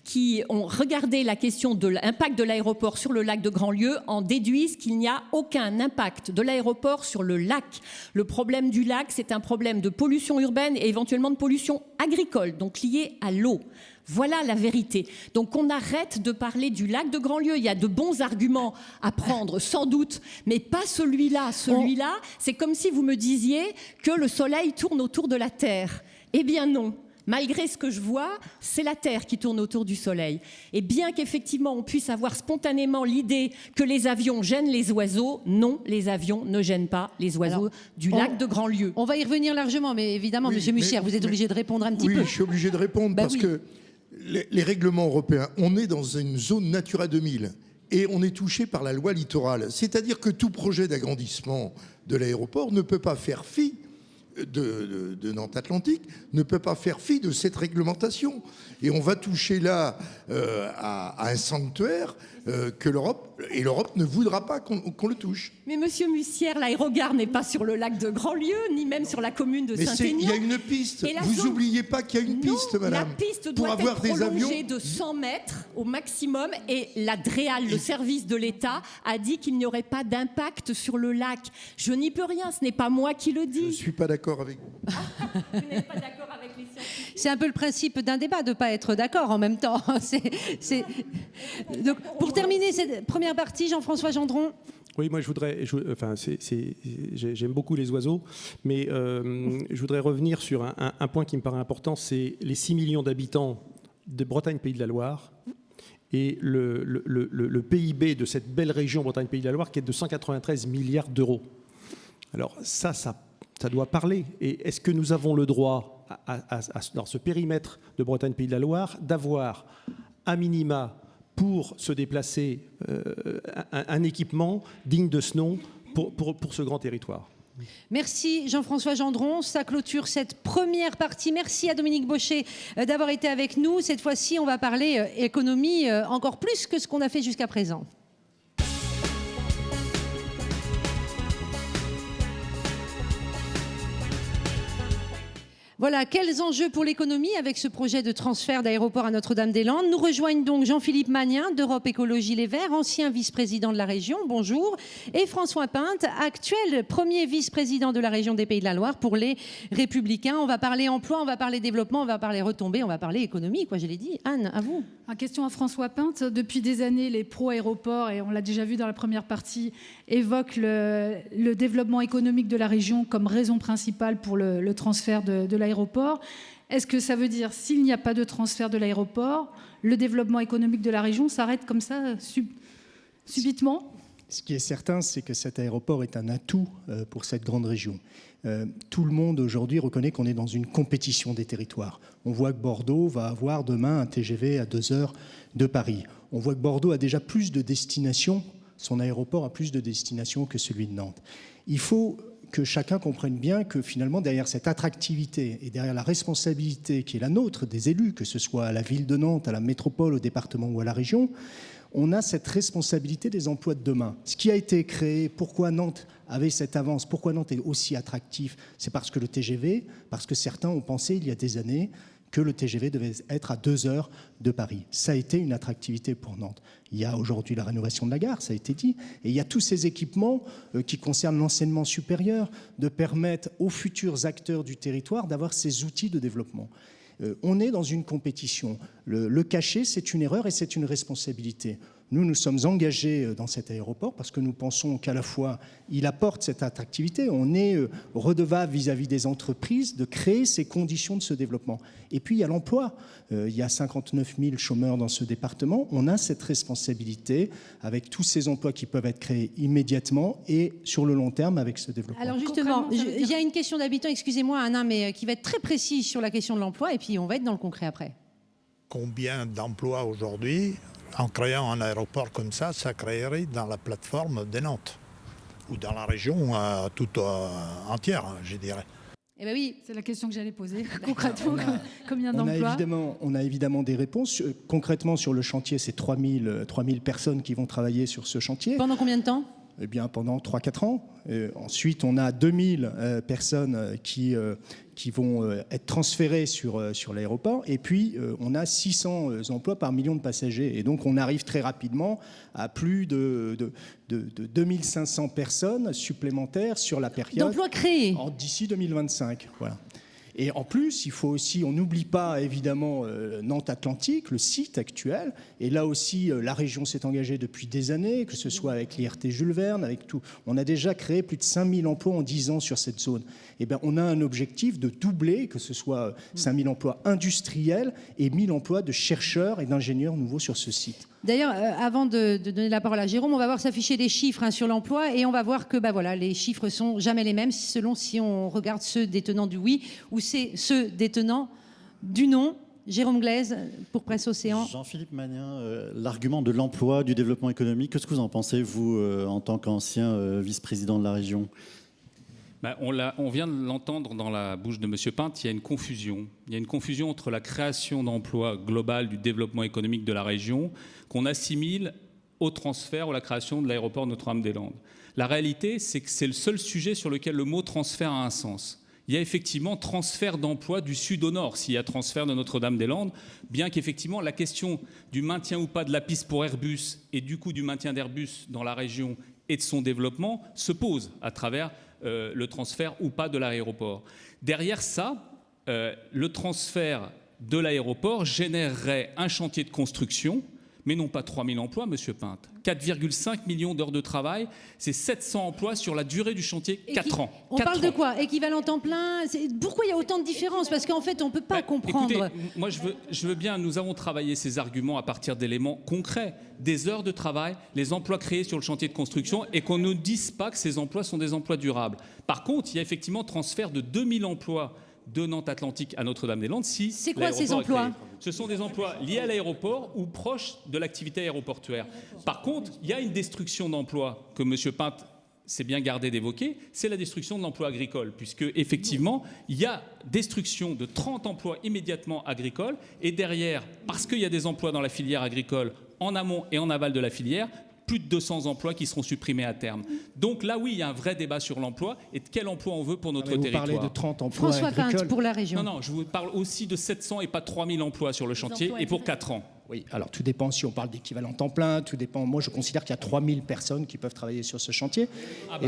qui ont regardé la question de l'impact de l'aéroport sur le lac de Grandlieu en déduisent qu'il n'y a aucun impact de l'aéroport sur le lac. Le problème du lac, c'est un problème de pollution urbaine et éventuellement de pollution agricole, donc liée à l'eau. Voilà la vérité. Donc on arrête de parler du lac de Grandlieu. Il y a de bons arguments à prendre, sans doute, mais pas celui-là. Celui-là, c'est comme si vous me disiez que le soleil tourne autour de la Terre. Eh bien non. Malgré ce que je vois, c'est la Terre qui tourne autour du Soleil. Et bien qu'effectivement on puisse avoir spontanément l'idée que les avions gênent les oiseaux, non, les avions ne gênent pas les oiseaux du lac de Grandlieu. On va y revenir largement, mais évidemment, oui, Monsieur Mussière, vous êtes obligé de répondre un petit peu. Oui, je suis obligé de répondre parce que les règlements européens, on est dans une zone Natura 2000 et on est touché par la loi littorale. C'est-à-dire que tout projet d'agrandissement de l'aéroport ne peut pas faire fi de Nantes Atlantique, ne peut pas faire fi de cette réglementation. Et on va toucher là à un sanctuaire que l'Europe ne voudra pas qu'on le touche. Mais Monsieur Mussière, l'aérogare n'est pas sur le lac de Grandlieu, ni même sur la commune de Saint-Aignan. Il y a une piste. Vous n'oubliez pas qu'il y a une piste, madame. La piste doit être prolongée de 100 mètres au maximum. Et la DREAL, le service de l'État, a dit qu'il n'y aurait pas d'impact sur le lac. Je n'y peux rien, ce n'est pas moi qui le dis. Je ne suis pas d'accord avec vous. Vous n'êtes pas d'accord avec les scientifiques? C'est un peu le principe d'un débat, de ne pas être d'accord en même temps. Donc, pour terminer cette première partie, Jean-François Gendron. Oui, moi j'aime beaucoup les oiseaux, mais je voudrais revenir sur un point qui me paraît important, c'est les 6 millions d'habitants de Bretagne-Pays de la Loire et le PIB de cette belle région Bretagne-Pays de la Loire qui est de 193 milliards d'euros. Alors ça doit parler. Et est-ce que nous avons le droit, dans ce périmètre de Bretagne-Pays de la Loire, d'avoir à minima pour se déplacer un équipement digne de ce nom pour ce grand territoire? Merci Jean-François Gendron, ça clôture cette première partie. Merci à Dominique Bauchet d'avoir été avec nous. Cette fois-ci, on va parler économie encore plus que ce qu'on a fait jusqu'à présent. Voilà, quels enjeux pour l'économie avec ce projet de transfert d'aéroport à Notre-Dame-des-Landes. Nous rejoignent donc Jean-Philippe Magnin d'Europe Écologie Les Verts, ancien vice-président de la région, bonjour, et François Pinte, actuel premier vice-président de la région des Pays de la Loire pour les Républicains. On va parler emploi, on va parler développement, on va parler retombées, on va parler économie, quoi, je l'ai dit. Anne, à vous. En question à François Pinte, depuis des années, les pro-aéroports, et on l'a déjà vu dans la première partie, évoquent le développement économique de la région comme raison principale pour le transfert de l'aéroport. Est-ce que ça veut dire, s'il n'y a pas de transfert de l'aéroport, le développement économique de la région s'arrête comme ça, subitement ? Ce qui est certain, c'est que cet aéroport est un atout pour cette grande région. Tout le monde aujourd'hui reconnaît qu'on est dans une compétition des territoires. On voit que Bordeaux va avoir demain un TGV à 2 heures de Paris. On voit que Bordeaux a déjà plus de destinations, son aéroport a plus de destinations que celui de Nantes. Il faut que chacun comprenne bien que finalement derrière cette attractivité et derrière la responsabilité qui est la nôtre des élus, que ce soit à la ville de Nantes, à la métropole, au département ou à la région, On a cette responsabilité des emplois de demain. Ce qui a été créé, pourquoi Nantes avait cette avance, pourquoi Nantes est aussi attractif, c'est parce que le TGV, parce que certains ont pensé il y a des années que le TGV devait être à 2 heures de Paris. Ça a été une attractivité pour Nantes. Il y a aujourd'hui la rénovation de la gare, ça a été dit, et il y a tous ces équipements qui concernent l'enseignement supérieur, de permettre aux futurs acteurs du territoire d'avoir ces outils de développement. On est dans une compétition. Le cacher, c'est une erreur et c'est une responsabilité. Nous sommes engagés dans cet aéroport parce que nous pensons qu'à la fois, il apporte cette attractivité. On est redevable vis-à-vis des entreprises de créer ces conditions de ce développement. Et puis, il y a l'emploi. Il y a 59 000 chômeurs dans ce département. On a cette responsabilité avec tous ces emplois qui peuvent être créés immédiatement et sur le long terme avec ce développement. Alors justement, il y a une question d'habitant, excusez-moi Anna, mais qui va être très précise sur la question de l'emploi et puis on va être dans le concret après. Combien d'emplois aujourd'hui, en créant un aéroport comme ça créerait dans la plateforme de Nantes ou dans la région toute entière, je dirais. Eh bien oui, c'est la question que j'allais poser. Concrètement, combien d'emplois ? On a évidemment des réponses. Concrètement, sur le chantier, c'est 3000 personnes qui vont travailler sur ce chantier. Pendant combien de temps ? Eh bien, pendant 3-4 ans. Ensuite, on a 2000 personnes qui vont être transférées sur l'aéroport. Et puis, on a 600 emplois par million de passagers. Et donc, on arrive très rapidement à plus de 2500 personnes supplémentaires sur la période. D'emplois créés d'ici 2025. Voilà. Et en plus, il faut aussi, on n'oublie pas évidemment Nantes Atlantique, le site actuel. Et là aussi, la région s'est engagée depuis des années, que ce soit avec l'IRT Jules Verne, avec tout. On a déjà créé plus de 5000 emplois en 10 ans sur cette zone. Eh bien, on a un objectif de doubler, que ce soit 5000 emplois industriels et 1000 emplois de chercheurs et d'ingénieurs nouveaux sur ce site. D'ailleurs, avant de donner la parole à Jérôme, on va voir s'afficher des chiffres sur l'emploi et on va voir que les chiffres sont jamais les mêmes selon si on regarde ceux des tenants du oui ou c'est ceux des tenants du non. Jérôme Glaise, pour Presse Océan. Jean-Philippe Magnin, l'argument de l'emploi, du développement économique, qu'est-ce que vous en pensez, vous, en tant qu'ancien vice-président de la région ? On vient de l'entendre dans la bouche de M. Pinte, il y a une confusion. Il y a une confusion entre la création d'emplois globale du développement économique de la région qu'on assimile au transfert ou à la création de l'aéroport Notre-Dame-des-Landes. La réalité, c'est que c'est le seul sujet sur lequel le mot transfert a un sens. Il y a effectivement transfert d'emplois du sud au nord, s'il y a transfert de Notre-Dame-des-Landes, bien qu'effectivement la question du maintien ou pas de la piste pour Airbus et du coup du maintien d'Airbus dans la région et de son développement se pose à travers le transfert ou pas de l'aéroport. Derrière ça, le transfert de l'aéroport générerait un chantier de construction, mais non pas 3000 emplois, Monsieur Pinte. 4,5 millions d'heures de travail, c'est 700 emplois sur la durée du chantier, 4 ans. On parle de quoi ? Équivalent temps plein ? Pourquoi il y a autant de différences ? Parce qu'en fait, on ne peut pas comprendre. Écoutez, moi je veux bien, nous avons travaillé ces arguments à partir d'éléments concrets, des heures de travail, les emplois créés sur le chantier de construction, et qu'on ne dise pas que ces emplois sont des emplois durables. Par contre, il y a effectivement transfert de 2000 emplois de Nantes Atlantique à Notre-Dame-des-Landes. C'est quoi ces emplois ? Ce sont des emplois liés à l'aéroport ou proches de l'activité aéroportuaire. Par contre, il y a une destruction d'emplois que M. Pinte s'est bien gardé d'évoquer, c'est la destruction de l'emploi agricole, puisque effectivement, il y a destruction de 30 emplois immédiatement agricoles, et derrière, parce qu'il y a des emplois dans la filière agricole, en amont et en aval de la filière, plus de 200 emplois qui seront supprimés à terme. Donc là, oui, il y a un vrai débat sur l'emploi et de quel emploi on veut pour notre territoire. Vous parlez de 30 emplois François Pinte, pour la région. Non, je vous parle aussi de 700 et pas 3000 emplois sur le chantier et pour 4 ans. Oui, alors tout dépend si on parle d'équivalent temps plein, tout dépend. Moi, je considère qu'il y a 3000 personnes qui peuvent travailler sur ce chantier.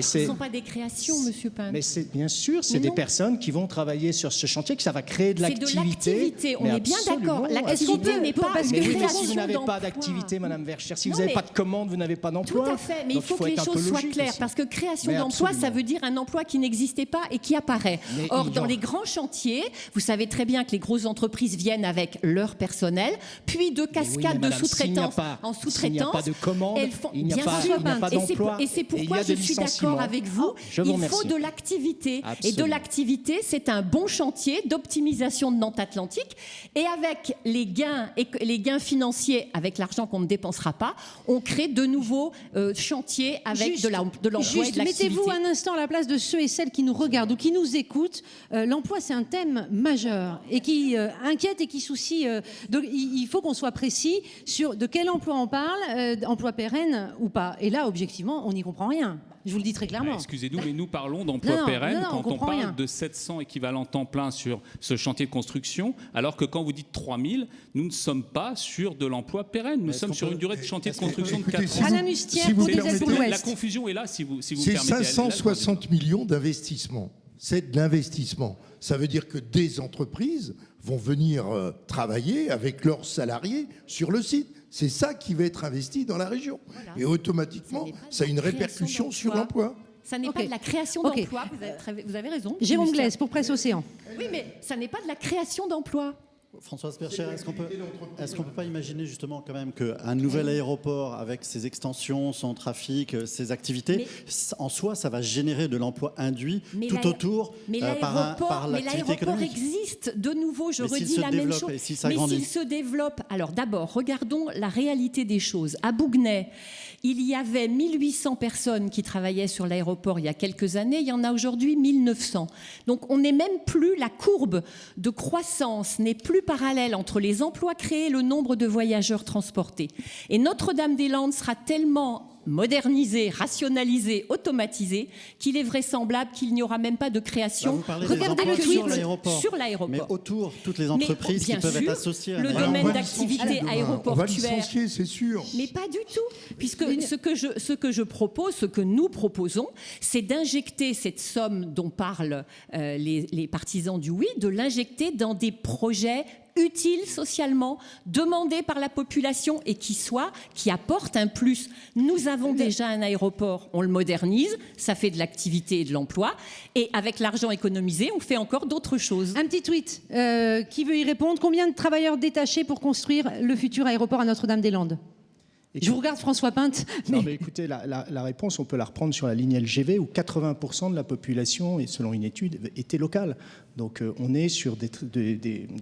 Ce ne sont pas des créations, Monsieur Pinte. Mais c'est bien sûr, c'est des personnes qui vont travailler sur ce chantier, que ça va créer de l'activité. C'est de l'activité, on est bien d'accord. L'activité n'est pas parce que une création si vous n'avez d'emploi. pas d'activité, Madame Verchères, si vous n'avez pas de commande, vous n'avez pas d'emploi. Tout à fait, mais il faut que les choses soient claires, parce que création d'emploi, ça veut dire un emploi qui n'existait pas et qui apparaît. Or, dans les grands chantiers, vous savez très bien que les grosses entreprises viennent avec leur personnel, puis de cascades de sous-traitance en sous-traitance. S'il n'y a pas de commande, il n'y a pas d'emploi. Et c'est pourquoi je suis d'accord avec vous. Il faut de l'activité. Et de l'activité, c'est un bon chantier d'optimisation de Nantes Atlantique. Et avec les gains financiers, avec l'argent qu'on ne dépensera pas, on crée de nouveaux chantiers avec de l'emploi et de l'activité. Mettez-vous un instant à la place de ceux et celles qui nous regardent ou qui nous écoutent. L'emploi, c'est un thème majeur et qui inquiète et qui soucie. Donc, il faut qu'on soit prêt précis sur de quel emploi on parle, emploi pérenne ou pas. Et là, objectivement, on n'y comprend rien. Je vous le dis très clairement. Excusez-nous, mais nous parlons d'emploi pérenne quand on parle rien. de 700 équivalents temps plein sur ce chantier de construction, alors que quand vous dites 3000, nous ne sommes pas sur de l'emploi pérenne. Nous sommes sur une durée de chantier de construction de 4 ans. Alain Mustière, pour les aides pour l'Ouest. La confusion est là, si vous C'est permettez. 560 millions d'investissements. C'est de l'investissement. Ça veut dire que des entreprises vont venir travailler avec leurs salariés sur le site. C'est ça qui va être investi dans la région. Voilà. Et automatiquement, ça a une répercussion sur l'emploi. Ça n'est pas de la création d'emplois, vous avez raison. Jérôme Glaise, pour Presse Océan. Oui, mais ça n'est pas de la création d'emplois. Françoise Bercher, est-ce qu'on peut pas imaginer justement quand même qu'un nouvel aéroport avec ses extensions, son trafic, ses activités, en soi, ça va générer de l'emploi induit tout autour par l'activité économique. Mais l'aéroport existe. De nouveau, je redis la même chose. Mais s'il se développe, alors d'abord, regardons la réalité des choses. À Bouguenais, il y avait 1800 personnes qui travaillaient sur l'aéroport il y a quelques années. Il y en a aujourd'hui 1900. Donc on n'est même plus, la courbe de croissance n'est plus parallèle entre les emplois créés et le nombre de voyageurs transportés. Et Notre-Dame-des-Landes sera tellement modernisé, rationalisé, automatisé, qu'il est vraisemblable qu'il n'y aura même pas de création. Regardez le tweet sur l'aéroport. Mais autour, toutes les entreprises qui peuvent être associées. Le domaine d'activité aéroportuaire. On va licencier, c'est sûr. Mais pas du tout, puisque ce que je propose, ce que nous proposons, c'est d'injecter cette somme dont parlent les partisans du oui, de l'injecter dans des projets utiles socialement, demandés par la population et qui apportent un plus. Nous avons déjà un aéroport, on le modernise, ça fait de l'activité et de l'emploi, et avec l'argent économisé, on fait encore d'autres choses. Un petit tweet, qui veut y répondre? Combien de travailleurs détachés pour construire le futur aéroport à Notre-Dame-des-Landes? Je vous regarde, François Pinte. Non, mais écoutez, la réponse, on peut la reprendre sur la ligne LGV, où 80% de la population, et selon une étude, était locale. Donc on est sur des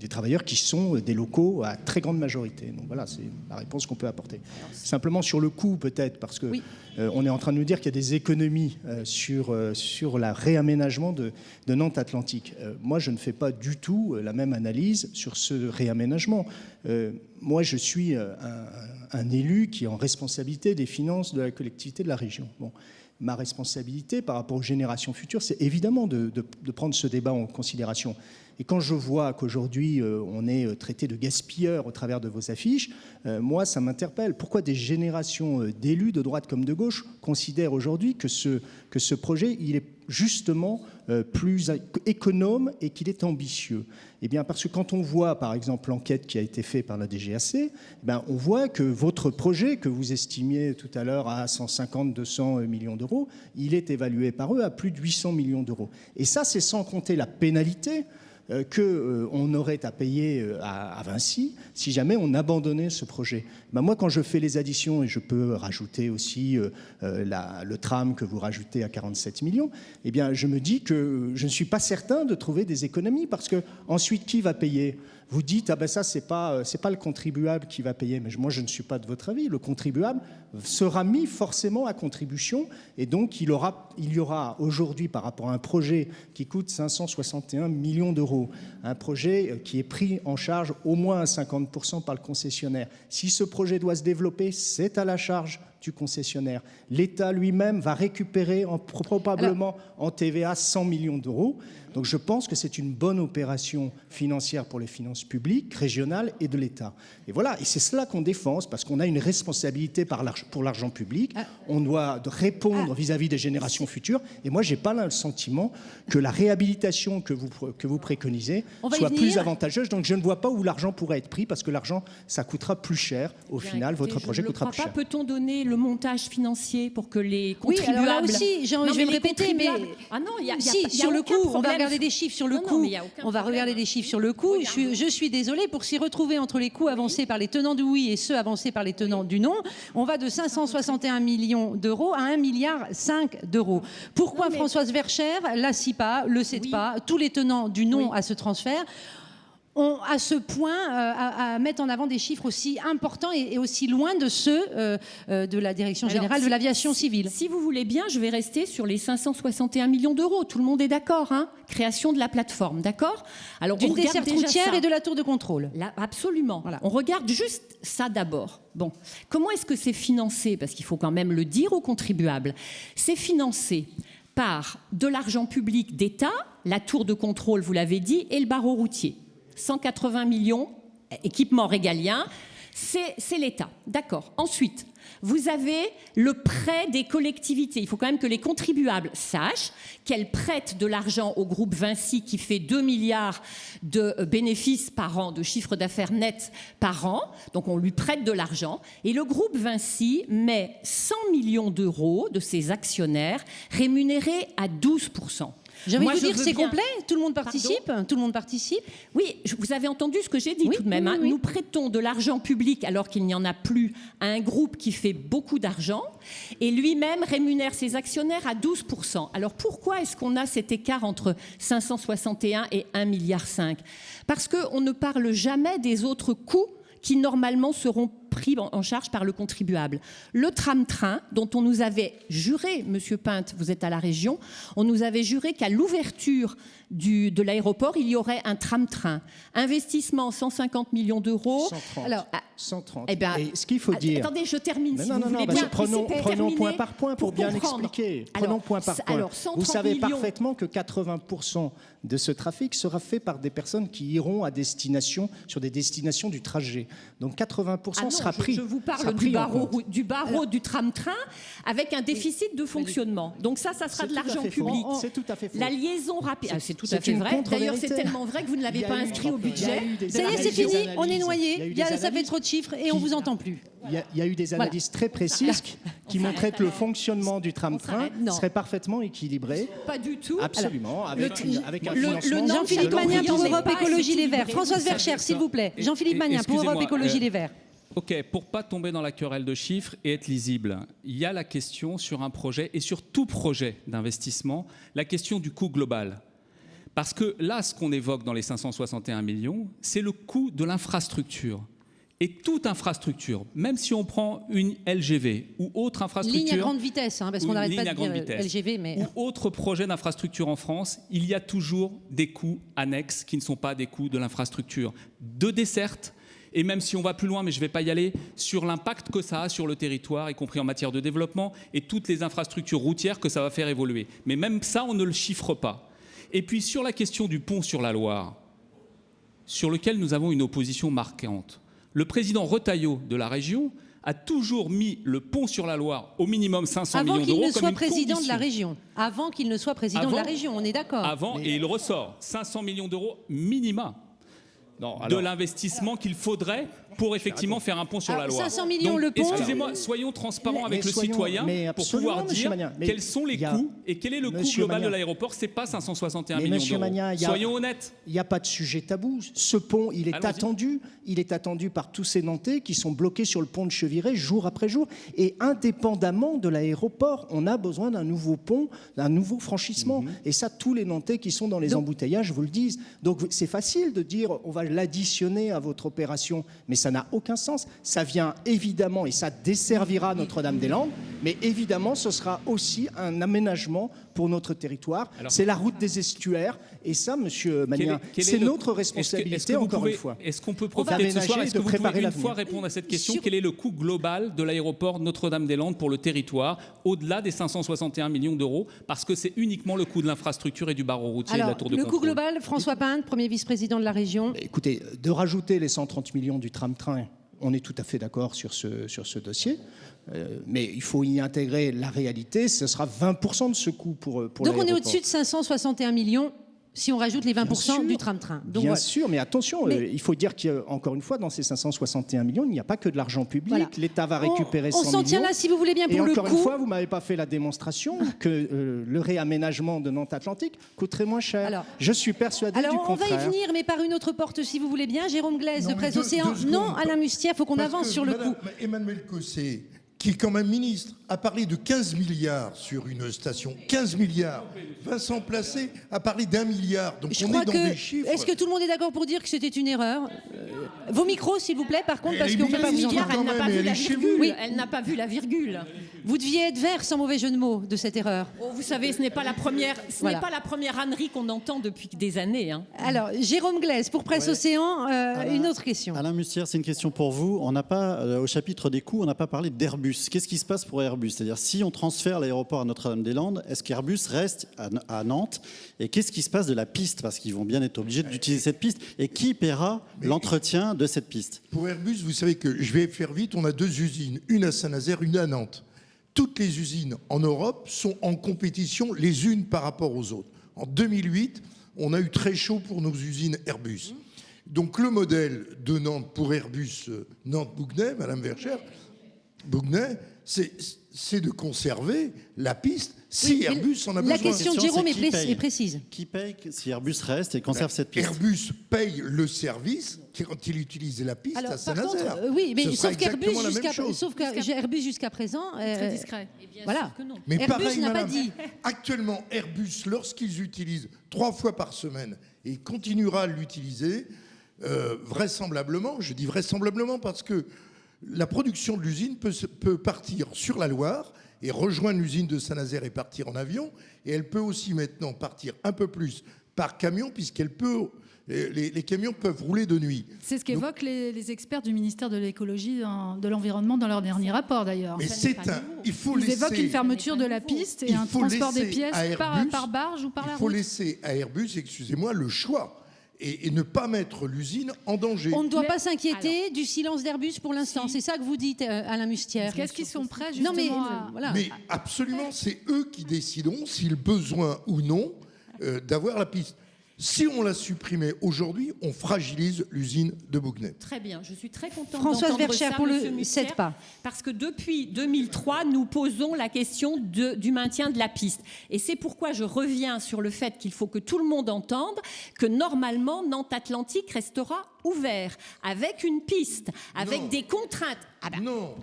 travailleurs qui sont des locaux à très grande majorité. Donc voilà, c'est la réponse qu'on peut apporter. Simplement sur le coût, peut-être, parce que on est en train de nous dire qu'il y a des économies sur le réaménagement de Nantes Atlantique. Moi, je ne fais pas du tout la même analyse sur ce réaménagement. Moi, je suis un élu qui est en responsabilité des finances de la collectivité de la région. Bon. Ma responsabilité par rapport aux générations futures, c'est évidemment de prendre ce débat en considération. Et quand je vois qu'aujourd'hui, on est traité de gaspilleur au travers de vos affiches, moi, ça m'interpelle. Pourquoi des générations d'élus, de droite comme de gauche, considèrent aujourd'hui que ce projet, il est justement plus économe et qu'il est ambitieux? Eh bien, parce que quand on voit, par exemple, l'enquête qui a été faite par la DGAC, eh bien, on voit que votre projet, que vous estimiez tout à l'heure à 150-200 millions d'euros, il est évalué par eux à plus de 800 millions d'euros. Et ça, c'est sans compter la pénalité qu'on aurait à payer à Vinci si jamais on abandonnait ce projet. Ben moi, quand je fais les additions, et je peux rajouter aussi le tram que vous rajoutez à 47 millions, eh bien, je me dis que je ne suis pas certain de trouver des économies, parce que ensuite, qui va payer? Vous dites, ah ben ça, c'est pas le contribuable qui va payer. Mais moi, je ne suis pas de votre avis. Le contribuable sera mis forcément à contribution. Et donc, il y aura aujourd'hui, par rapport à un projet qui coûte 561 millions d'euros, un projet qui est pris en charge au moins à 50% par le concessionnaire. Si ce projet doit se développer, c'est à la charge du concessionnaire. L'État lui-même va récupérer probablement en TVA 100 millions d'euros. Donc je pense que c'est une bonne opération financière pour les finances publiques, régionales et de l'État. Et voilà, et c'est cela qu'on défend, parce qu'on a une responsabilité pour l'argent public. On doit répondre vis-à-vis des générations futures. Et moi, je n'ai pas le sentiment que la réhabilitation que vous préconisez soit plus avantageuse. Donc je ne vois pas où l'argent pourrait être pris, parce que l'argent, ça coûtera plus cher. Au final, votre projet coûtera plus cher. Peut-on donner le montage financier pour que les contribuables... Oui, alors là aussi, je vais le répéter, mais... Ah non, il y a sur le coup, on va regarder des chiffres sur le coût. On va regarder des chiffres sur le coût. Je suis désolée, pour s'y retrouver entre les coûts avancés par les tenants du oui et ceux avancés par les tenants du non, on va de 561 millions d'euros à 1,5 milliard d'euros. Pourquoi Françoise Vercher, la CIPA, le CEDPA, tous les tenants du non à ce transfert à ce point à mettre en avant des chiffres aussi importants et aussi loin de ceux de la Direction générale de l'aviation civile. Si vous voulez bien, je vais rester sur les 561 millions d'euros. Tout le monde est d'accord, hein? Création de la plateforme, d'accord? Alors, d'une desserte routière et de la tour de contrôle. Là, absolument. Voilà. On regarde juste ça d'abord. Bon, comment est-ce que c'est financé? Parce qu'il faut quand même le dire aux contribuables. C'est financé par de l'argent public d'État, la tour de contrôle, vous l'avez dit, et le barreau routier. 180 millions, équipement régalien, c'est l'État. D'accord. Ensuite, vous avez le prêt des collectivités. Il faut quand même que les contribuables sachent qu'elles prêtent de l'argent au groupe Vinci qui fait 2 milliards de bénéfices par an, de chiffre d'affaires net par an. Donc on lui prête de l'argent. Et le groupe Vinci met 100 millions d'euros de ses actionnaires rémunérés à 12%. J'ai envie de vous dire, c'est complet? Tout le monde participe? Pardon? Tout le monde participe? Oui, vous avez entendu ce que j'ai dit tout de même. Oui. Nous prêtons de l'argent public alors qu'il n'y en a plus à un groupe qui fait beaucoup d'argent et lui-même rémunère ses actionnaires à 12%. Alors pourquoi est-ce qu'on a cet écart entre 561 et 1,5 milliard? Parce qu'on ne parle jamais des autres coûts qui normalement seront pris en charge par le contribuable. Le tram-train, dont on nous avait juré, Monsieur Pinte, vous êtes à la région, on nous avait juré qu'à l'ouverture de l'aéroport, il y aurait un tram-train. Investissement 150 millions d'euros. 130. Alors, 130. Eh ben, et ce qu'il faut dire... Attendez, je termine si vous non, voulez bien. Prenons point par point pour bien comprendre. expliquer. Prenons point par point. Alors, 130 vous savez millions. parfaitement que 80% de ce trafic sera fait par des personnes qui iront à destination, sur des destinations du trajet. Donc 80% sera pris. Je vous parle du barreau du tram-train avec un déficit de fonctionnement. Donc ça sera de l'argent public. C'est tout à fait faux. La liaison rapide, c'est tout à fait vrai. D'ailleurs, c'est tellement vrai que vous ne l'avez pas inscrit au budget. Ça y est, c'est fini, on est noyé. Ça fait trop de chiffres et on vous entend plus. Il y a eu des analyses très précises qui montraient que le fonctionnement du tram-train serait parfaitement équilibré. Pas du tout. Absolument. Avec un financement. Jean-Philippe Magnin pour Europe Écologie Les Verts. Françoise Verchères, s'il vous plaît. Jean-Philippe Magnin pour Europe Écologie Les Verts. Ok, pour pas tomber dans la querelle de chiffres et être lisible, il y a la question sur un projet et sur tout projet d'investissement, la question du coût global. Parce que là, ce qu'on évoque dans les 561 millions, c'est le coût de l'infrastructure. Et toute infrastructure, même si on prend une LGV ou autre infrastructure... Ligne à grande vitesse, hein, parce qu'on n'arrête pas de dire LGV, mais... Ou autre projet d'infrastructure en France, il y a toujours des coûts annexes qui ne sont pas des coûts de l'infrastructure. De desserte, et même si on va plus loin, mais je ne vais pas y aller, sur l'impact que ça a sur le territoire, y compris en matière de développement, et toutes les infrastructures routières que ça va faire évoluer. Mais même ça, on ne le chiffre pas. Et puis sur la question du pont sur la Loire, sur lequel nous avons une opposition marquante, le président Retailleau de la région a toujours mis le pont sur la Loire au minimum 500 millions d'euros comme une condition. Avant qu'il ne soit président de la région. Avant qu'il ne soit président de la région, on est d'accord. Avant, et il ressort 500 millions d'euros minima de l'investissement qu'il faudrait pour effectivement faire un pont sur la Loire. 500 millions Donc, le pont. Excusez-moi, soyons transparents avec le citoyen pour pouvoir dire quels sont les coûts et quel est le coût global de l'aéroport. C'est pas 561 millions d'euros. Soyons honnêtes. Il n'y a pas de sujet tabou. Ce pont, il est attendu. Il est attendu par tous ces Nantais qui sont bloqués sur le pont de Cheviré jour après jour. Et indépendamment de l'aéroport, on a besoin d'un nouveau pont, d'un nouveau franchissement. Et ça, tous les Nantais qui sont dans les embouteillages vous le disent. Donc c'est facile de dire on va l'additionner à votre opération, mais ça n'a aucun sens. Ça vient évidemment, et ça desservira Notre-Dame-des-Landes, mais évidemment, ce sera aussi un aménagement pour notre territoire. C'est la route des estuaires, et ça, Monsieur Magnin, c'est notre responsabilité, encore une fois. Est-ce qu'on peut profiter de ce soir, est-ce que vous pouvez une fois répondre à cette question? Quel est le coût global de l'aéroport Notre-Dame-des-Landes pour le territoire, au-delà des 561 millions d'euros? Parce que c'est uniquement le coût de l'infrastructure et du barreau routier et de la tour de contrôle. Le coût global, François Pinte, premier vice-président de la région. Écoutez, de rajouter les 130 millions du tram-train, on est tout à fait d'accord sur ce dossier. Mais il faut y intégrer la réalité. Ce sera 20% de ce coût pour Donc on est au-dessus de 561 millions si on rajoute les 20% du tram-train. Bien sûr, mais attention, il faut dire qu'encore une fois, dans ces 561 millions, il n'y a pas que de l'argent public. Voilà. L'État va récupérer 100 millions. On s'en tient là, si vous voulez bien, pour le coup. Et encore une fois, vous ne m'avez pas fait la démonstration que le réaménagement de Nantes-Atlantique coûterait moins cher. Alors, je suis persuadé du contraire. On va y venir, mais par une autre porte, si vous voulez bien. Jérôme Glaise, de Presse Océan. Non, Alain Mustier, il faut qu'on avance sur le coup. Emmanuel Cosset, qui est quand même ministre, a parlé de 15 milliards sur une station. 15 milliards. Vincent Placé a parlé d'1 milliard. Donc Je on crois est dans des chiffres. Est-ce que tout le monde est d'accord pour dire que c'était une erreur? Vos micros, s'il vous plaît, par contre, parce qu'on ne peut pas vous entendre. Elle n'a pas vu la virgule. Oui. Elle n'a pas vu la virgule. Vous deviez être vert, sans mauvais jeu de mots, de cette erreur. Oh, vous savez, ce n'est pas la première, Voilà. n'est pas la première ânerie qu'on entend depuis des années. Hein. Alors, Jérôme Glaise, pour Presse Océan, une autre question. Alain Mustière, c'est une question pour vous. On n'a pas, au chapitre des coûts, on n'a pas parlé d'Airbus. Qu'est-ce qui se passe pour Airbus? C'est-à-dire, si on transfère l'aéroport à Notre-Dame-des-Landes, est-ce qu'Airbus reste à Nantes? Et qu'est-ce qui se passe de la piste? Parce qu'ils vont bien être obligés d'utiliser cette piste. Et qui paiera l'entretien de cette piste? Pour Airbus, vous savez que, je vais faire vite, on a 2 usines, une à Saint-Nazaire, une à Nantes. Toutes les usines en Europe sont en compétition les unes par rapport aux autres. En 2008, on a eu très chaud pour nos usines Airbus. Donc le modèle de Nantes pour Airbus Nantes-Bougnay, Madame Verschère, Bougnay, c'est de conserver la piste si Oui, Airbus en a besoin. La question de Jérôme c'est est précise. Qui paye si Airbus reste et conserve cette piste? Airbus paye le service quand il utilise la piste Alors, à par Saint-Nazaire. contre, oui, mais Ce sera sauf qu'Airbus exactement la même chose. jusqu'à présent, Très discret. voilà. Mais Airbus pareil, n'a pas madame, dit. actuellement, Airbus, lorsqu'ils utilisent 3 fois par semaine, et il continuera à l'utiliser, vraisemblablement, je dis vraisemblablement parce que la production de l'usine peut partir sur la Loire et rejoindre l'usine de Saint-Nazaire et partir en avion. Et elle peut aussi maintenant partir un peu plus par camion, les camions peuvent rouler de nuit. C'est ce qu'évoquent les experts du ministère de l'écologie, de l'environnement dans leur dernier rapport d'ailleurs. Mais il faut Ils laisser... évoquent une fermeture de la piste et un transport des pièces par barge ou par la route. Il faut laisser à Airbus, excusez-moi, le choix. Et ne pas mettre l'usine en danger. On ne doit pas s'inquiéter du silence d'Airbus pour l'instant. C'est ça que vous dites, Alain Mustière. Qu'est-ce qu'ils sont prêts justement voilà. Mais absolument, c'est eux qui décideront s'il besoin ou non d'avoir la piste. Si on la supprimait aujourd'hui, on fragilise l'usine de Bougnay. Très bien, je suis très contente Françoise d'entendre Verschère ça, pour monsieur le Mustière, 7 pas. parce que depuis 2003, nous posons la question du maintien de la piste. Et c'est pourquoi je reviens sur le fait qu'il faut que tout le monde entende que normalement, Nantes Atlantique restera ouvert, avec une piste, avec des contraintes. Non.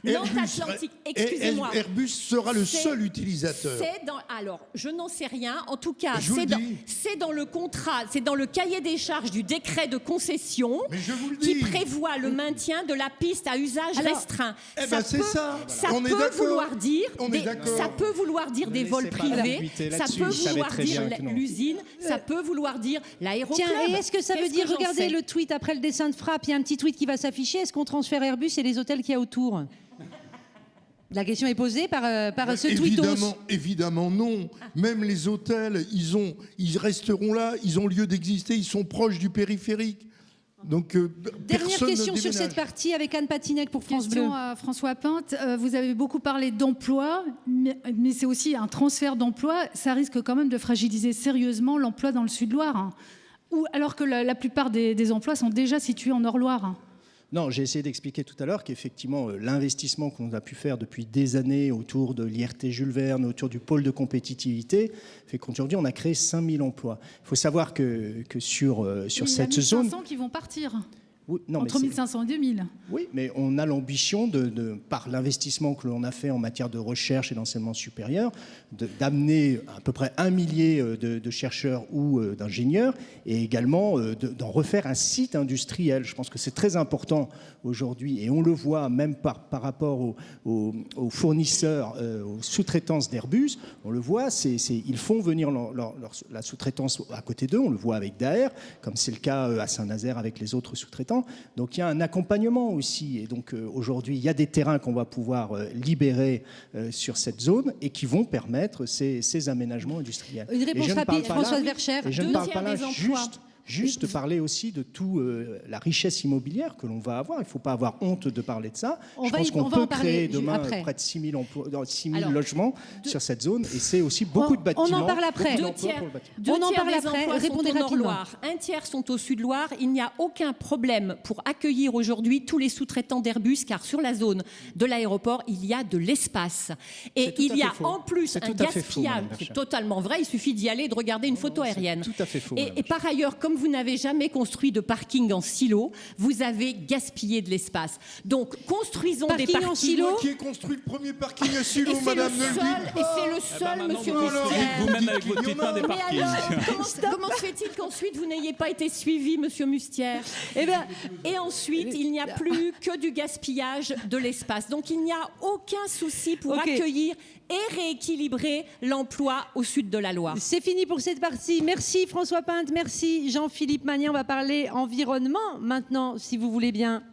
Nantes Atlantique, excusez-moi. Airbus sera le seul utilisateur. Alors, je n'en sais rien. En tout cas, Je vous le dis. c'est dans le contrat, c'est dans le cahier des charges du décret de concession Mais je vous le qui dis. prévoit le maintien de la piste à usage restreint. Eh ben, c'est ça. Ça On est peut d'accord. vouloir dire On est d'accord. ça peut vouloir dire des vols privés, ça peut vouloir dire l'usine, ça peut vouloir dire l'aéroclub. Tiens, et est-ce que ça veut dire, que j'en regardez sais le tweet après le dessin de frappe, il y a un petit tweet qui va s'afficher, est-ce qu'on transfère Airbus et les hôtels qu'il y a autour? La question est posée par ce tweetos. Évidemment non. Même les hôtels, ils resteront là, ils ont lieu d'exister, ils sont proches du périphérique. Donc, Dernière personne question ne sur cette déménage. partie avec Anne Patinec pour France Bleu. Question à François Pinte. Vous avez beaucoup parlé d'emploi, mais c'est aussi un transfert d'emploi. Ça risque quand même de fragiliser sérieusement l'emploi dans le Sud-Loire, hein. Alors que la plupart des emplois sont déjà situés en Nord-Loire. Hein. Non, j'ai essayé d'expliquer tout à l'heure qu'effectivement, l'investissement qu'on a pu faire depuis des années autour de l'IRT Jules Verne, autour du pôle de compétitivité, fait qu'aujourd'hui, on a créé 5000 emplois. Il faut savoir que sur cette zone... Il y a 1500 qui vont partir. Oui, non, entre 1500 et 2000. Oui, mais on a l'ambition, par l'investissement que l'on a fait en matière de recherche et d'enseignement supérieur, d'amener à peu près 1 millier de chercheurs ou d'ingénieurs, et également d'en refaire un site industriel. Je pense que c'est très important aujourd'hui, et on le voit même par rapport aux fournisseurs, aux sous-traitances d'Airbus, on le voit, ils font venir la sous-traitance à côté d'eux, on le voit avec Daher, comme c'est le cas à Saint-Nazaire avec les autres sous-traitants. Donc il y a un accompagnement aussi. Et donc aujourd'hui, il y a des terrains qu'on va pouvoir libérer sur cette zone et qui vont permettre ces aménagements industriels. Une réponse rapide, Françoise Verschère. Et je ne parle pas là juste parler aussi de toute la richesse immobilière que l'on va avoir. Il ne faut pas avoir honte de parler de ça. Je pense qu'on peut créer demain près de 6 000 logements sur cette zone. Et c'est aussi beaucoup de bâtiments. On en parle après. On en parle après. Répondez rapidement. Un tiers sont au Sud-Loire. Il n'y a aucun problème pour accueillir aujourd'hui tous les sous-traitants d'Airbus, car sur la zone de l'aéroport, il y a de l'espace. Et il y a en plus un gaspillage. C'est totalement vrai. Il suffit d'y aller et de regarder une photo aérienne. Tout à fait faux. Et par ailleurs, comme comme vous n'avez jamais construit de parking en silo, vous avez gaspillé de l'espace. Donc, construisons des parkings en silo. Qui est construit le premier parking à silo, Et madame, ne le dites pas. Et c'est le seul, monsieur alors, Mustier. Vous-même avec votre pépin des Mais parkings. alors, comment se fait-il qu'ensuite vous n'ayez pas été suivi, monsieur Mustier? Et ensuite, il n'y a plus que du gaspillage de l'espace. Donc, il n'y a aucun souci pour accueillir et rééquilibrer l'emploi au sud de la Loire. C'est fini pour cette partie. Merci François Pinte, merci Jean-Philippe Magnin. On va parler environnement maintenant, si vous voulez bien.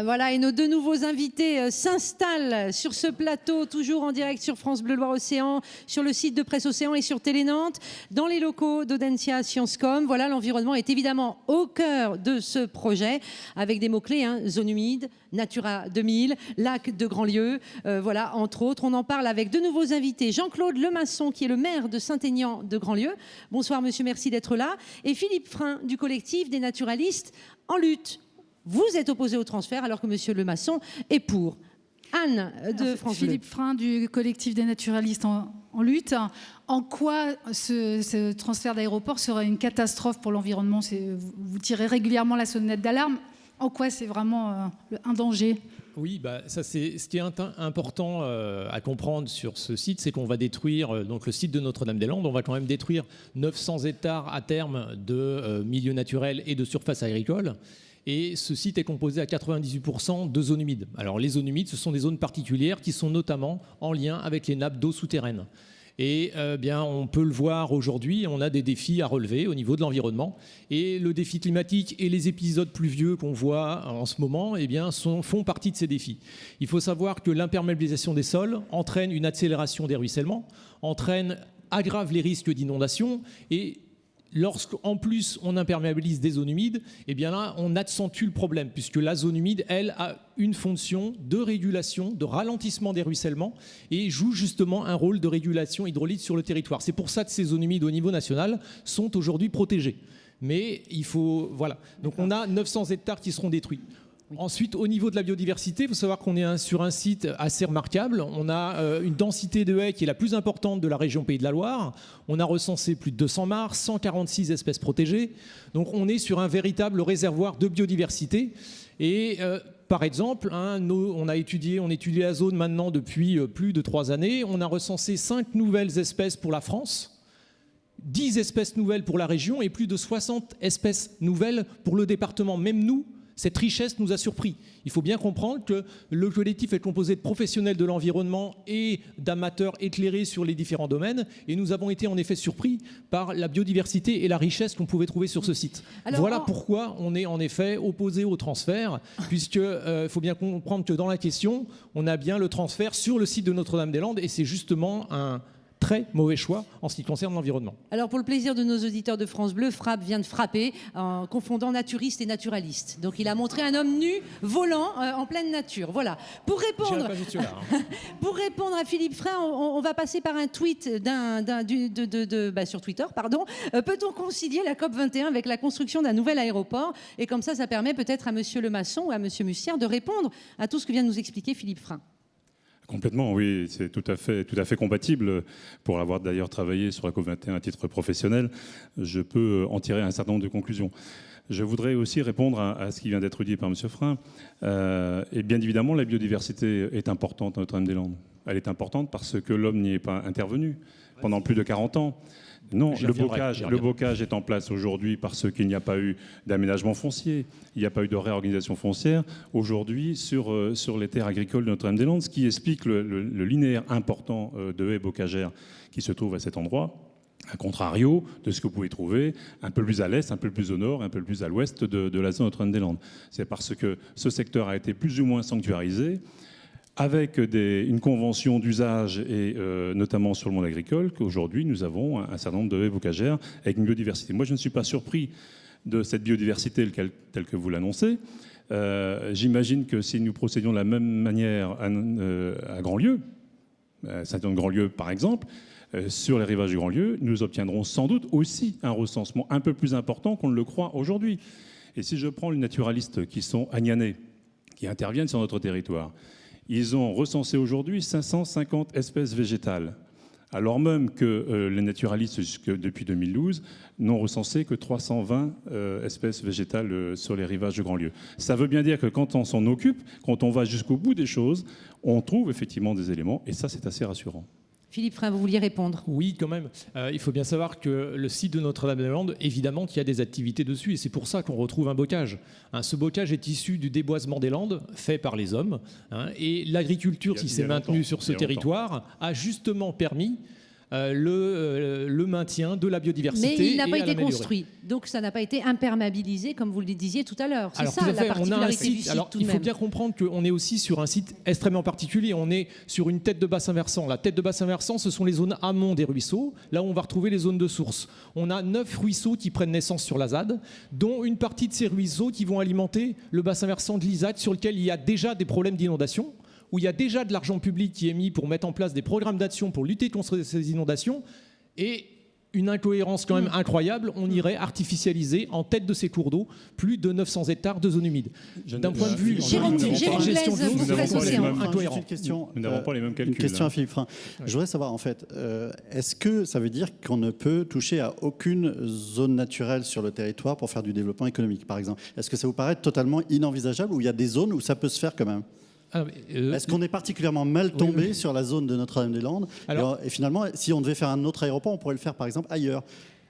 Voilà, et nos deux nouveaux invités s'installent sur ce plateau, toujours en direct sur France Bleu Loire-Océan, sur le site de Presse Océan et sur Télé Nantes, dans les locaux d'Audencia Sciencescom. Voilà, l'environnement est évidemment au cœur de ce projet, avec des mots-clés, zone humide, Natura 2000, lac de Grandlieu, voilà, entre autres. On en parle avec deux nouveaux invités. Jean-Claude Lemasson, qui est le maire de Saint-Aignan de Grandlieu. Bonsoir monsieur, merci d'être là. Et Philippe Frein, du collectif des naturalistes en lutte. Vous êtes opposé au transfert alors que monsieur Lemasson est pour. Anne de France Bleu. Philippe Frein du collectif des naturalistes en lutte. En quoi ce transfert d'aéroport serait une catastrophe pour l'environnement? Vous tirez régulièrement la sonnette d'alarme. En quoi c'est vraiment un danger? Oui, ça c'est ce qui est important à comprendre sur ce site, c'est qu'on va détruire donc le site de Notre-Dame-des-Landes. On va quand même détruire 900 hectares à terme de milieux naturels et de surfaces agricoles. Et ce site est composé à 98% de zones humides. Alors les zones humides, ce sont des zones particulières qui sont notamment en lien avec les nappes d'eau souterraines. Et bien, on peut le voir aujourd'hui, on a des défis à relever au niveau de l'environnement. Et le défi climatique et les épisodes pluvieux qu'on voit en ce moment font partie de ces défis. Il faut savoir que l'imperméabilisation des sols entraîne une accélération des ruissellements, aggrave les risques d'inondation et lorsqu'en plus on imperméabilise des zones humides, eh bien là on accentue le problème puisque la zone humide, elle, a une fonction de régulation, de ralentissement des ruissellements et joue justement un rôle de régulation hydraulique sur le territoire. C'est pour ça que ces zones humides au niveau national sont aujourd'hui protégées. Mais il faut... Voilà. Donc on a 900 hectares qui seront détruits. Oui. Ensuite, au niveau de la biodiversité, il faut savoir qu'on est sur un site assez remarquable. On a une densité de haies qui est la plus importante de la région Pays de la Loire. On a recensé plus de 200 mares, 146 espèces protégées. Donc on est sur un véritable réservoir de biodiversité. Et par exemple, on étudie la zone maintenant depuis plus de 3 années. On a recensé 5 nouvelles espèces pour la France, 10 espèces nouvelles pour la région et plus de 60 espèces nouvelles pour le département. Même nous, cette richesse nous a surpris. Il faut bien comprendre que le collectif est composé de professionnels de l'environnement et d'amateurs éclairés sur les différents domaines. Et nous avons été en effet surpris par la biodiversité et la richesse qu'on pouvait trouver sur ce site. Alors, voilà pourquoi on est en effet opposé au transfert, puisqu'il faut bien comprendre que dans la question, on a bien le transfert sur le site de Notre-Dame-des-Landes et c'est justement un très mauvais choix en ce qui concerne l'environnement. Alors pour le plaisir de nos auditeurs de France Bleu, Frappe vient de frapper en confondant naturiste et naturaliste. Donc il a montré un homme nu volant en pleine nature. Voilà. Pour répondre, pour répondre à Philippe Frein, on va passer par un tweet sur Twitter. Peut-on concilier la COP21 avec la construction d'un nouvel aéroport? Et comme ça permet peut-être à monsieur Lemasson ou à monsieur Mustier de répondre à tout ce que vient de nous expliquer Philippe Frein. Complètement, oui, c'est tout à fait compatible. Pour avoir d'ailleurs travaillé sur la COP21 à titre professionnel, je peux en tirer un certain nombre de conclusions. Je voudrais aussi répondre à ce qui vient d'être dit par M. Frein. Et bien évidemment, la biodiversité est importante à Notre-Dame-des-Landes. Elle est importante parce que l'homme n'y est pas intervenu pendant plus de 40 ans. Non, le bocage est en place aujourd'hui parce qu'il n'y a pas eu d'aménagement foncier, il n'y a pas eu de réorganisation foncière aujourd'hui sur les terres agricoles de Notre-Dame-des-Landes, ce qui explique le linéaire important de haies bocagères qui se trouve à cet endroit, à contrario de ce que vous pouvez trouver un peu plus à l'est, un peu plus au nord, un peu plus à l'ouest de la zone Notre-Dame-des-Landes. C'est parce que ce secteur a été plus ou moins sanctuarisé, avec une convention d'usage et notamment sur le monde agricole, qu'aujourd'hui nous avons un certain nombre de haies bocagères avec une biodiversité. Moi je ne suis pas surpris de cette biodiversité telle que vous l'annoncez. J'imagine que si nous procédions de la même manière à Grandlieu, Saint-Étienne-de-Grandlieu par exemple, sur les rivages du Grandlieu, nous obtiendrons sans doute aussi un recensement un peu plus important qu'on ne le croit aujourd'hui. Et si je prends les naturalistes qui sont agnanais, qui interviennent sur notre territoire, Ils ont recensé aujourd'hui 550 espèces végétales, alors même que les naturalistes, depuis 2012, n'ont recensé que 320 espèces végétales sur les rivages de Grandlieu. Ça veut bien dire que quand on s'en occupe, quand on va jusqu'au bout des choses, on trouve effectivement des éléments, et ça, c'est assez rassurant. Philippe Frein, vous vouliez répondre? Oui, quand même. Il faut bien savoir que le site de Notre-Dame-des-Landes, évidemment qu'il y a des activités dessus, et c'est pour ça qu'on retrouve un bocage. Ce bocage est issu du déboisement des Landes, fait par les hommes, et l'agriculture, si c'est maintenu sur ce territoire, a justement permis le maintien de la biodiversité. Mais il n'a pas et été construit, donc ça n'a pas été imperméabilisé, comme vous le disiez tout à l'heure. C'est ça la particularité du site. Alors, tout de il faut même. bien comprendre qu'on est aussi sur un site extrêmement particulier. On est sur une tête de bassin versant. La tête de bassin versant, ce sont les zones amont des ruisseaux, là où on va retrouver les zones de source. On a 9 ruisseaux qui prennent naissance sur la ZAD, dont une partie de ces ruisseaux qui vont alimenter le bassin versant de l'ISAD, sur lequel il y a déjà des problèmes d'inondation, où il y a déjà de l'argent public qui est mis pour mettre en place des programmes d'action pour lutter contre ces inondations, et une incohérence quand même incroyable, on irait artificialiser en tête de ces cours d'eau plus de 900 hectares de zones humides. D'un point de vue Jérôme gestion Blaise, de l'eau, incohérent. Nous n'avons pas les mêmes calculs. Une question à Philippe Frein. Je voudrais savoir, en fait, est-ce que ça veut dire qu'on ne peut toucher à aucune zone naturelle sur le territoire pour faire du développement économique, par exemple? Est-ce que ça vous paraît totalement inenvisageable, ou il y a des zones où ça peut se faire quand même? Est-ce qu'on est particulièrement mal tombé sur la zone de Notre-Dame-des-Landes, et finalement, si on devait faire un autre aéroport, on pourrait le faire par exemple ailleurs?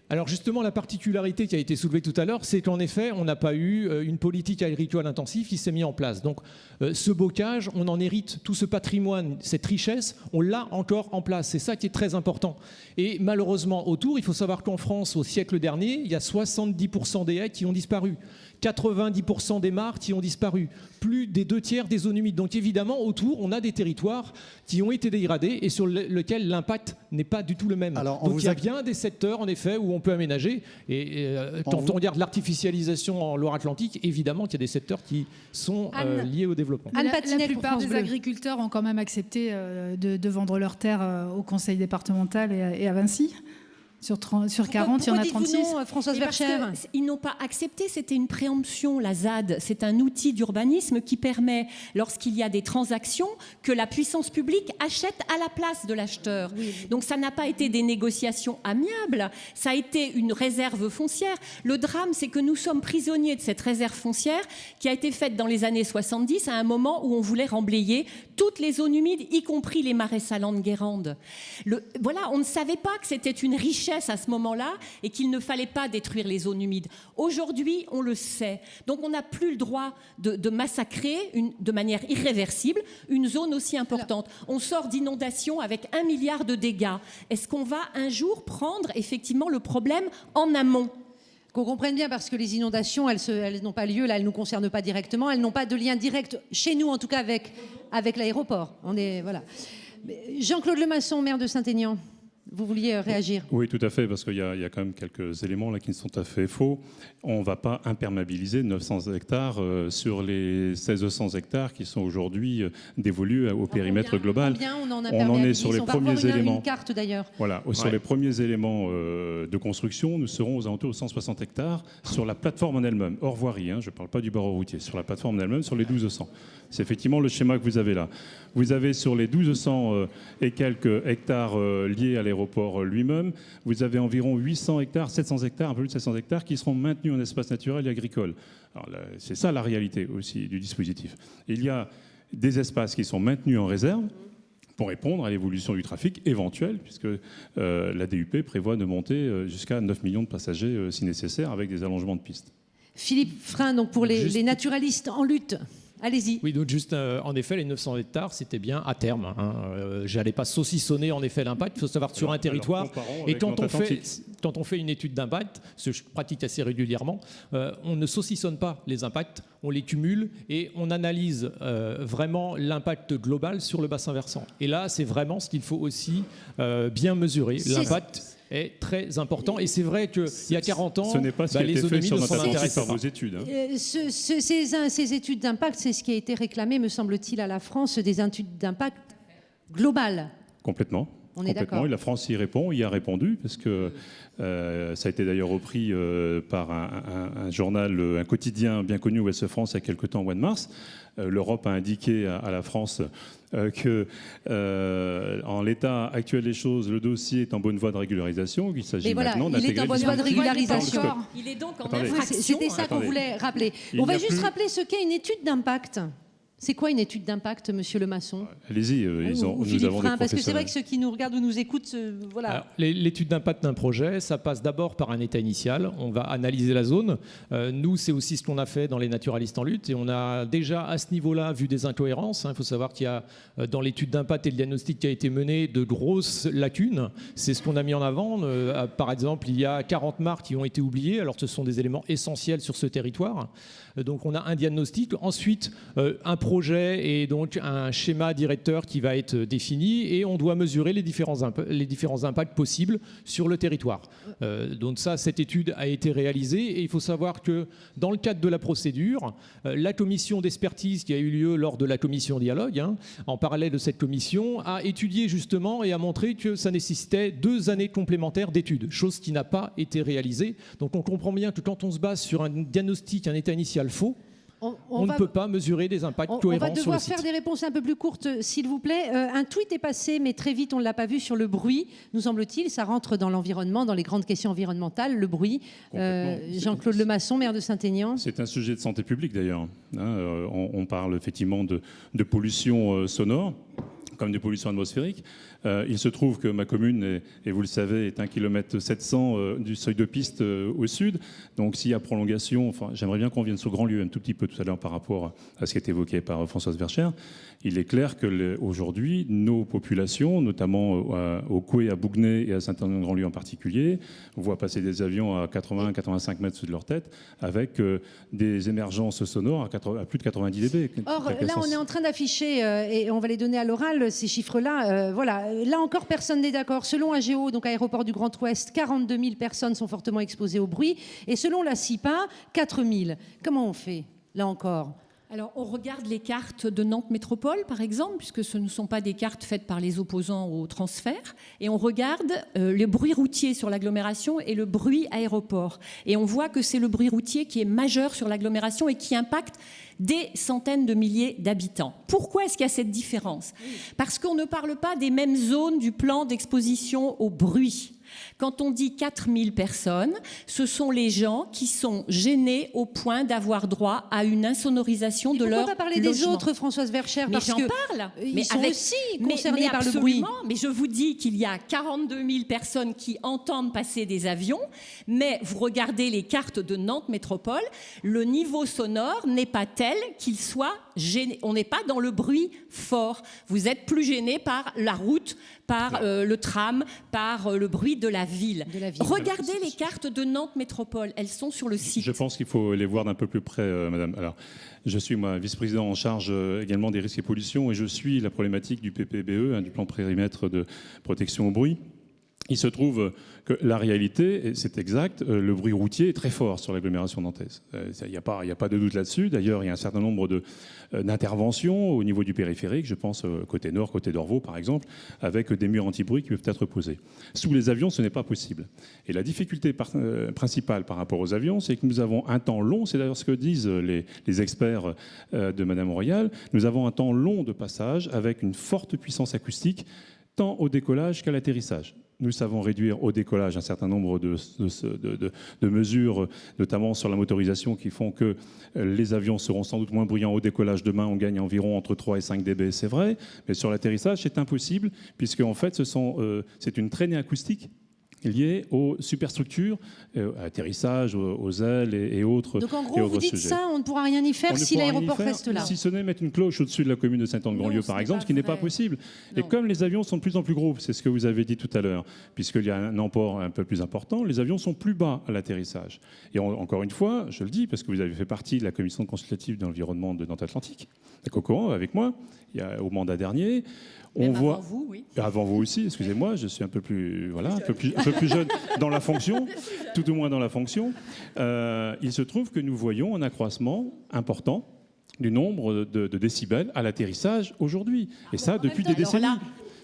Alors justement, la particularité qui a été soulevée tout à l'heure, c'est qu'en effet, on n'a pas eu une politique agricole intensive qui s'est mise en place. Donc ce bocage, on en hérite, tout ce patrimoine, cette richesse, on l'a encore en place. C'est ça qui est très important. Et malheureusement, autour, il faut savoir qu'en France, au siècle dernier, il y a 70% des haies qui ont disparu. 90% des mares qui ont disparu, plus des 2/3 des zones humides. Donc évidemment, autour, on a des territoires qui ont été dégradés et sur lesquels l'impact n'est pas du tout le même. Donc il y a bien des secteurs, en effet, où on peut aménager. Et quand on regarde l'artificialisation en Loire-Atlantique, évidemment qu'il y a des secteurs qui sont liés au développement. La plupart des agriculteurs ont quand même accepté de vendre leurs terres au conseil départemental et à Vinci. Sur 40, il y en a 36. Non, Françoise Vercher. Ils n'ont pas accepté, c'était une préemption, la ZAD. C'est un outil d'urbanisme qui permet, lorsqu'il y a des transactions, que la puissance publique achète à la place de l'acheteur. Oui. Donc ça n'a pas été des négociations amiables, ça a été une réserve foncière. Le drame, c'est que nous sommes prisonniers de cette réserve foncière qui a été faite dans les années 70, à un moment où on voulait remblayer toutes les zones humides, y compris les marais salants de Guérande. Voilà, on ne savait pas que c'était une richesse à ce moment-là et qu'il ne fallait pas détruire les zones humides. Aujourd'hui, on le sait. Donc on n'a plus le droit de massacrer de manière irréversible une zone aussi importante. On sort d'inondations avec 1 milliard de dégâts. Est-ce qu'on va un jour prendre effectivement le problème en amont ? Qu'on comprenne bien, parce que les inondations, elles n'ont pas lieu, là, elles ne nous concernent pas directement, elles n'ont pas de lien direct, chez nous en tout cas, avec l'aéroport. Voilà. Jean-Claude Lemasson, maire de Saint-Aignan. Vous vouliez réagir? Oui, tout à fait, parce qu'il y a quand même quelques éléments là qui sont tout à fait faux. On ne va pas imperméabiliser 900 hectares sur les 1600 hectares qui sont aujourd'hui dévolus au périmètre global. On en est sur les premiers éléments. Une carte d'ailleurs. Voilà, sur les premiers éléments de construction, nous serons aux alentours de 160 hectares sur la plateforme en elle-même, hors voirie, je ne parle pas du barreau routier, sur la plateforme en elle-même, sur les 1200. C'est effectivement le schéma que vous avez là. Vous avez sur les 1200 et quelques hectares liés à l'aéroport lui-même, vous avez environ 800 hectares, 700 hectares, un peu plus de 700 hectares qui seront maintenus en espace naturel et agricole. C'est ça la réalité aussi du dispositif. Il y a des espaces qui sont maintenus en réserve pour répondre à l'évolution du trafic éventuelle, puisque la DUP prévoit de monter jusqu'à 9 millions de passagers si nécessaire, avec des allongements de pistes. Philippe Frein, donc pour les naturalistes en lutte. Allez-y. Oui, donc juste, en effet, les 900 hectares, c'était bien à terme. J'allais pas saucissonner en effet l'impact. Il faut savoir que sur un territoire, et quand on fait une étude d'impact, ce que je pratique assez régulièrement, on ne saucissonne pas les impacts, on les cumule et on analyse vraiment l'impact global sur le bassin versant. Et là, c'est vraiment ce qu'il faut aussi bien mesurer. L'impact est très important. Et c'est vrai qu'il y a 40 ans, ce n'est pas ce qui a les été fait autonomies sur ne s'en intéressaient par pas. vos études. Ces études d'impact, c'est ce qui a été réclamé, me semble-t-il, à la France, des études d'impact globales. Complètement. On est d'accord. Et la France y répond, y a répondu, parce que ça a été d'ailleurs repris par un journal, un quotidien bien connu, Ouest France, il y a quelque temps, au mois de mars. L'Europe a indiqué à la France que, en l'état actuel des choses, le dossier est en bonne voie de régularisation. Il s'agit maintenant d'intégrer. Il est en bonne voie de régularisation. Il est donc en Attendez. infraction. C'était ça qu'on voulait rappeler. On va juste rappeler ce qu'est une étude d'impact. C'est quoi une étude d'impact, monsieur Lemasson? Allez-y, nous avons des professionnels. Parce que c'est vrai que ceux qui nous regardent ou nous écoutent, voilà. Alors, l'étude d'impact d'un projet, ça passe d'abord par un état initial. On va analyser la zone. Nous, c'est aussi ce qu'on a fait dans les naturalistes en lutte. Et on a déjà, à ce niveau-là, vu des incohérences. Il faut savoir qu'il y a, dans l'étude d'impact et le diagnostic qui a été mené, de grosses lacunes. C'est ce qu'on a mis en avant. Par exemple, il y a 40 marques qui ont été oubliées, alors que ce sont des éléments essentiels sur ce territoire. Donc, on a un diagnostic. Ensuite, un projet et donc un schéma directeur qui va être défini et on doit mesurer les différents impacts possibles sur le territoire. Donc ça, cette étude a été réalisée et il faut savoir que dans le cadre de la procédure, la commission d'expertise qui a eu lieu lors de la commission dialogue, en parallèle de cette commission, a étudié justement et a montré que ça nécessitait 2 années complémentaires d'études, chose qui n'a pas été réalisée. Donc on comprend bien que quand on se base sur un diagnostic, un état initial faux, on ne peut pas mesurer des impacts cohérents sur le site. On va devoir faire des réponses un peu plus courtes, s'il vous plaît. Un tweet est passé, mais très vite, on ne l'a pas vu, sur le bruit. Nous semble-t-il, ça rentre dans l'environnement, dans les grandes questions environnementales, le bruit. Jean-Claude Lemasson, maire de Saint-Aignan. C'est un sujet de santé publique, d'ailleurs. On parle effectivement de pollution sonore, comme de pollution atmosphérique. Il se trouve que ma commune, et vous le savez, est 1,7 km du seuil de piste au sud. Donc s'il y a prolongation, j'aimerais bien qu'on vienne sur le Grand Lieu un tout petit peu tout à l'heure par rapport à ce qui est évoqué par Françoise Verchères. Il est clair qu'aujourd'hui, nos populations, notamment au Coué, à Bougnay et à Saint-Aignan-de-Grand-Lieu en particulier, voient passer des avions à 80-85 mètres au-dessus de leur tête avec des émergences sonores à plus de 90 dB. Or, là, on est en train d'afficher, et on va les donner à l'oral, ces chiffres-là. Voilà. Là encore, personne n'est d'accord. Selon AGO, donc Aéroport du Grand Ouest, 42 000 personnes sont fortement exposées au bruit. Et selon la CIPA, 4 000. Comment on fait, là encore ? Alors, on regarde les cartes de Nantes Métropole, par exemple, puisque ce ne sont pas des cartes faites par les opposants au transfert. Et on regarde le bruit routier sur l'agglomération et le bruit aéroport. Et on voit que c'est le bruit routier qui est majeur sur l'agglomération et qui impacte des centaines de milliers d'habitants. Pourquoi est-ce qu'il y a cette différence ? Parce qu'on ne parle pas des mêmes zones du plan d'exposition au bruit. Quand on dit 4000 personnes, ce sont les gens qui sont gênés au point d'avoir droit à une insonorisation de leur logement. Pourquoi pas parler des autres, Françoise Verchères ? Mais j'en parle. Ils sont aussi concernés par le bruit. Mais je vous dis qu'il y a 42 000 personnes qui entendent passer des avions, mais vous regardez les cartes de Nantes Métropole, le niveau sonore n'est pas tel qu'il soit gêné. On n'est pas dans le bruit fort. Vous êtes plus gêné par la route, par le tram, par le bruit de la ville. Regardez les cartes de Nantes Métropole, elles sont sur le site. Je pense qu'il faut les voir d'un peu plus près, madame. Alors, je suis moi vice-président en charge également des risques et pollutions et je suis la problématique du PPBE, du plan de périmètre de protection au bruit. Il se trouve que la réalité, et c'est exact, le bruit routier est très fort sur l'agglomération nantaise. Il n'y a pas de doute là-dessus. D'ailleurs, il y a un certain nombre d'interventions au niveau du périphérique, je pense côté nord, côté d'Orvaux par exemple, avec des murs anti-bruit qui peuvent être posés. Sous les avions, ce n'est pas possible. Et la difficulté principale par rapport aux avions, c'est que nous avons un temps long, c'est d'ailleurs ce que disent les experts de Madame Royal, nous avons un temps long de passage avec une forte puissance acoustique, tant au décollage qu'à l'atterrissage. Nous savons réduire au décollage un certain nombre de mesures, notamment sur la motorisation, qui font que les avions seront sans doute moins bruyants au décollage. Demain, on gagne environ entre 3 et 5 dB, c'est vrai, mais sur l'atterrissage, c'est impossible, puisque en fait, c'est une traînée acoustique liées aux superstructures, à l'atterrissage, aux ailes et autres. Donc en gros, vous dites ça, on ne pourra rien y faire si l'aéroport reste là. Si ce n'est mettre une cloche au-dessus de la commune de Saint-Aignan-de-Grand-Lieu, par exemple, ce qui n'est pas possible. Et comme les avions sont de plus en plus gros, c'est ce que vous avez dit tout à l'heure, puisqu'il y a un emport un peu plus important, les avions sont plus bas à l'atterrissage. Et encore une fois, je le dis, parce que vous avez fait partie de la commission consultative de l'environnement de Nantes Atlantique, la COCORAN, avec moi, au mandat dernier. On voit avant vous, oui. Avant vous aussi, excusez-moi, je suis un peu plus jeune dans la fonction, tout au moins dans la fonction. Il se trouve que nous voyons un accroissement important du nombre de décibels à l'atterrissage aujourd'hui, et ça depuis des décennies.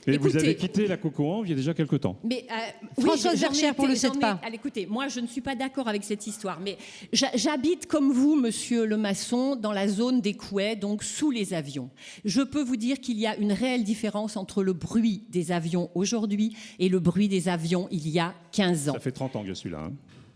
Et Écoutez, vous avez quitté la Coco-Anve il y a déjà quelque temps. Mais Françoise Verchères, pour le 7 pas. Allez, écoutez, moi je ne suis pas d'accord avec cette histoire, mais j'habite comme vous, monsieur Lemasson, dans la zone des Couets, donc sous les avions. Je peux vous dire qu'il y a une réelle différence entre le bruit des avions aujourd'hui et le bruit des avions il y a 15 ans. Ça fait 30 ans que je suis là. Hein.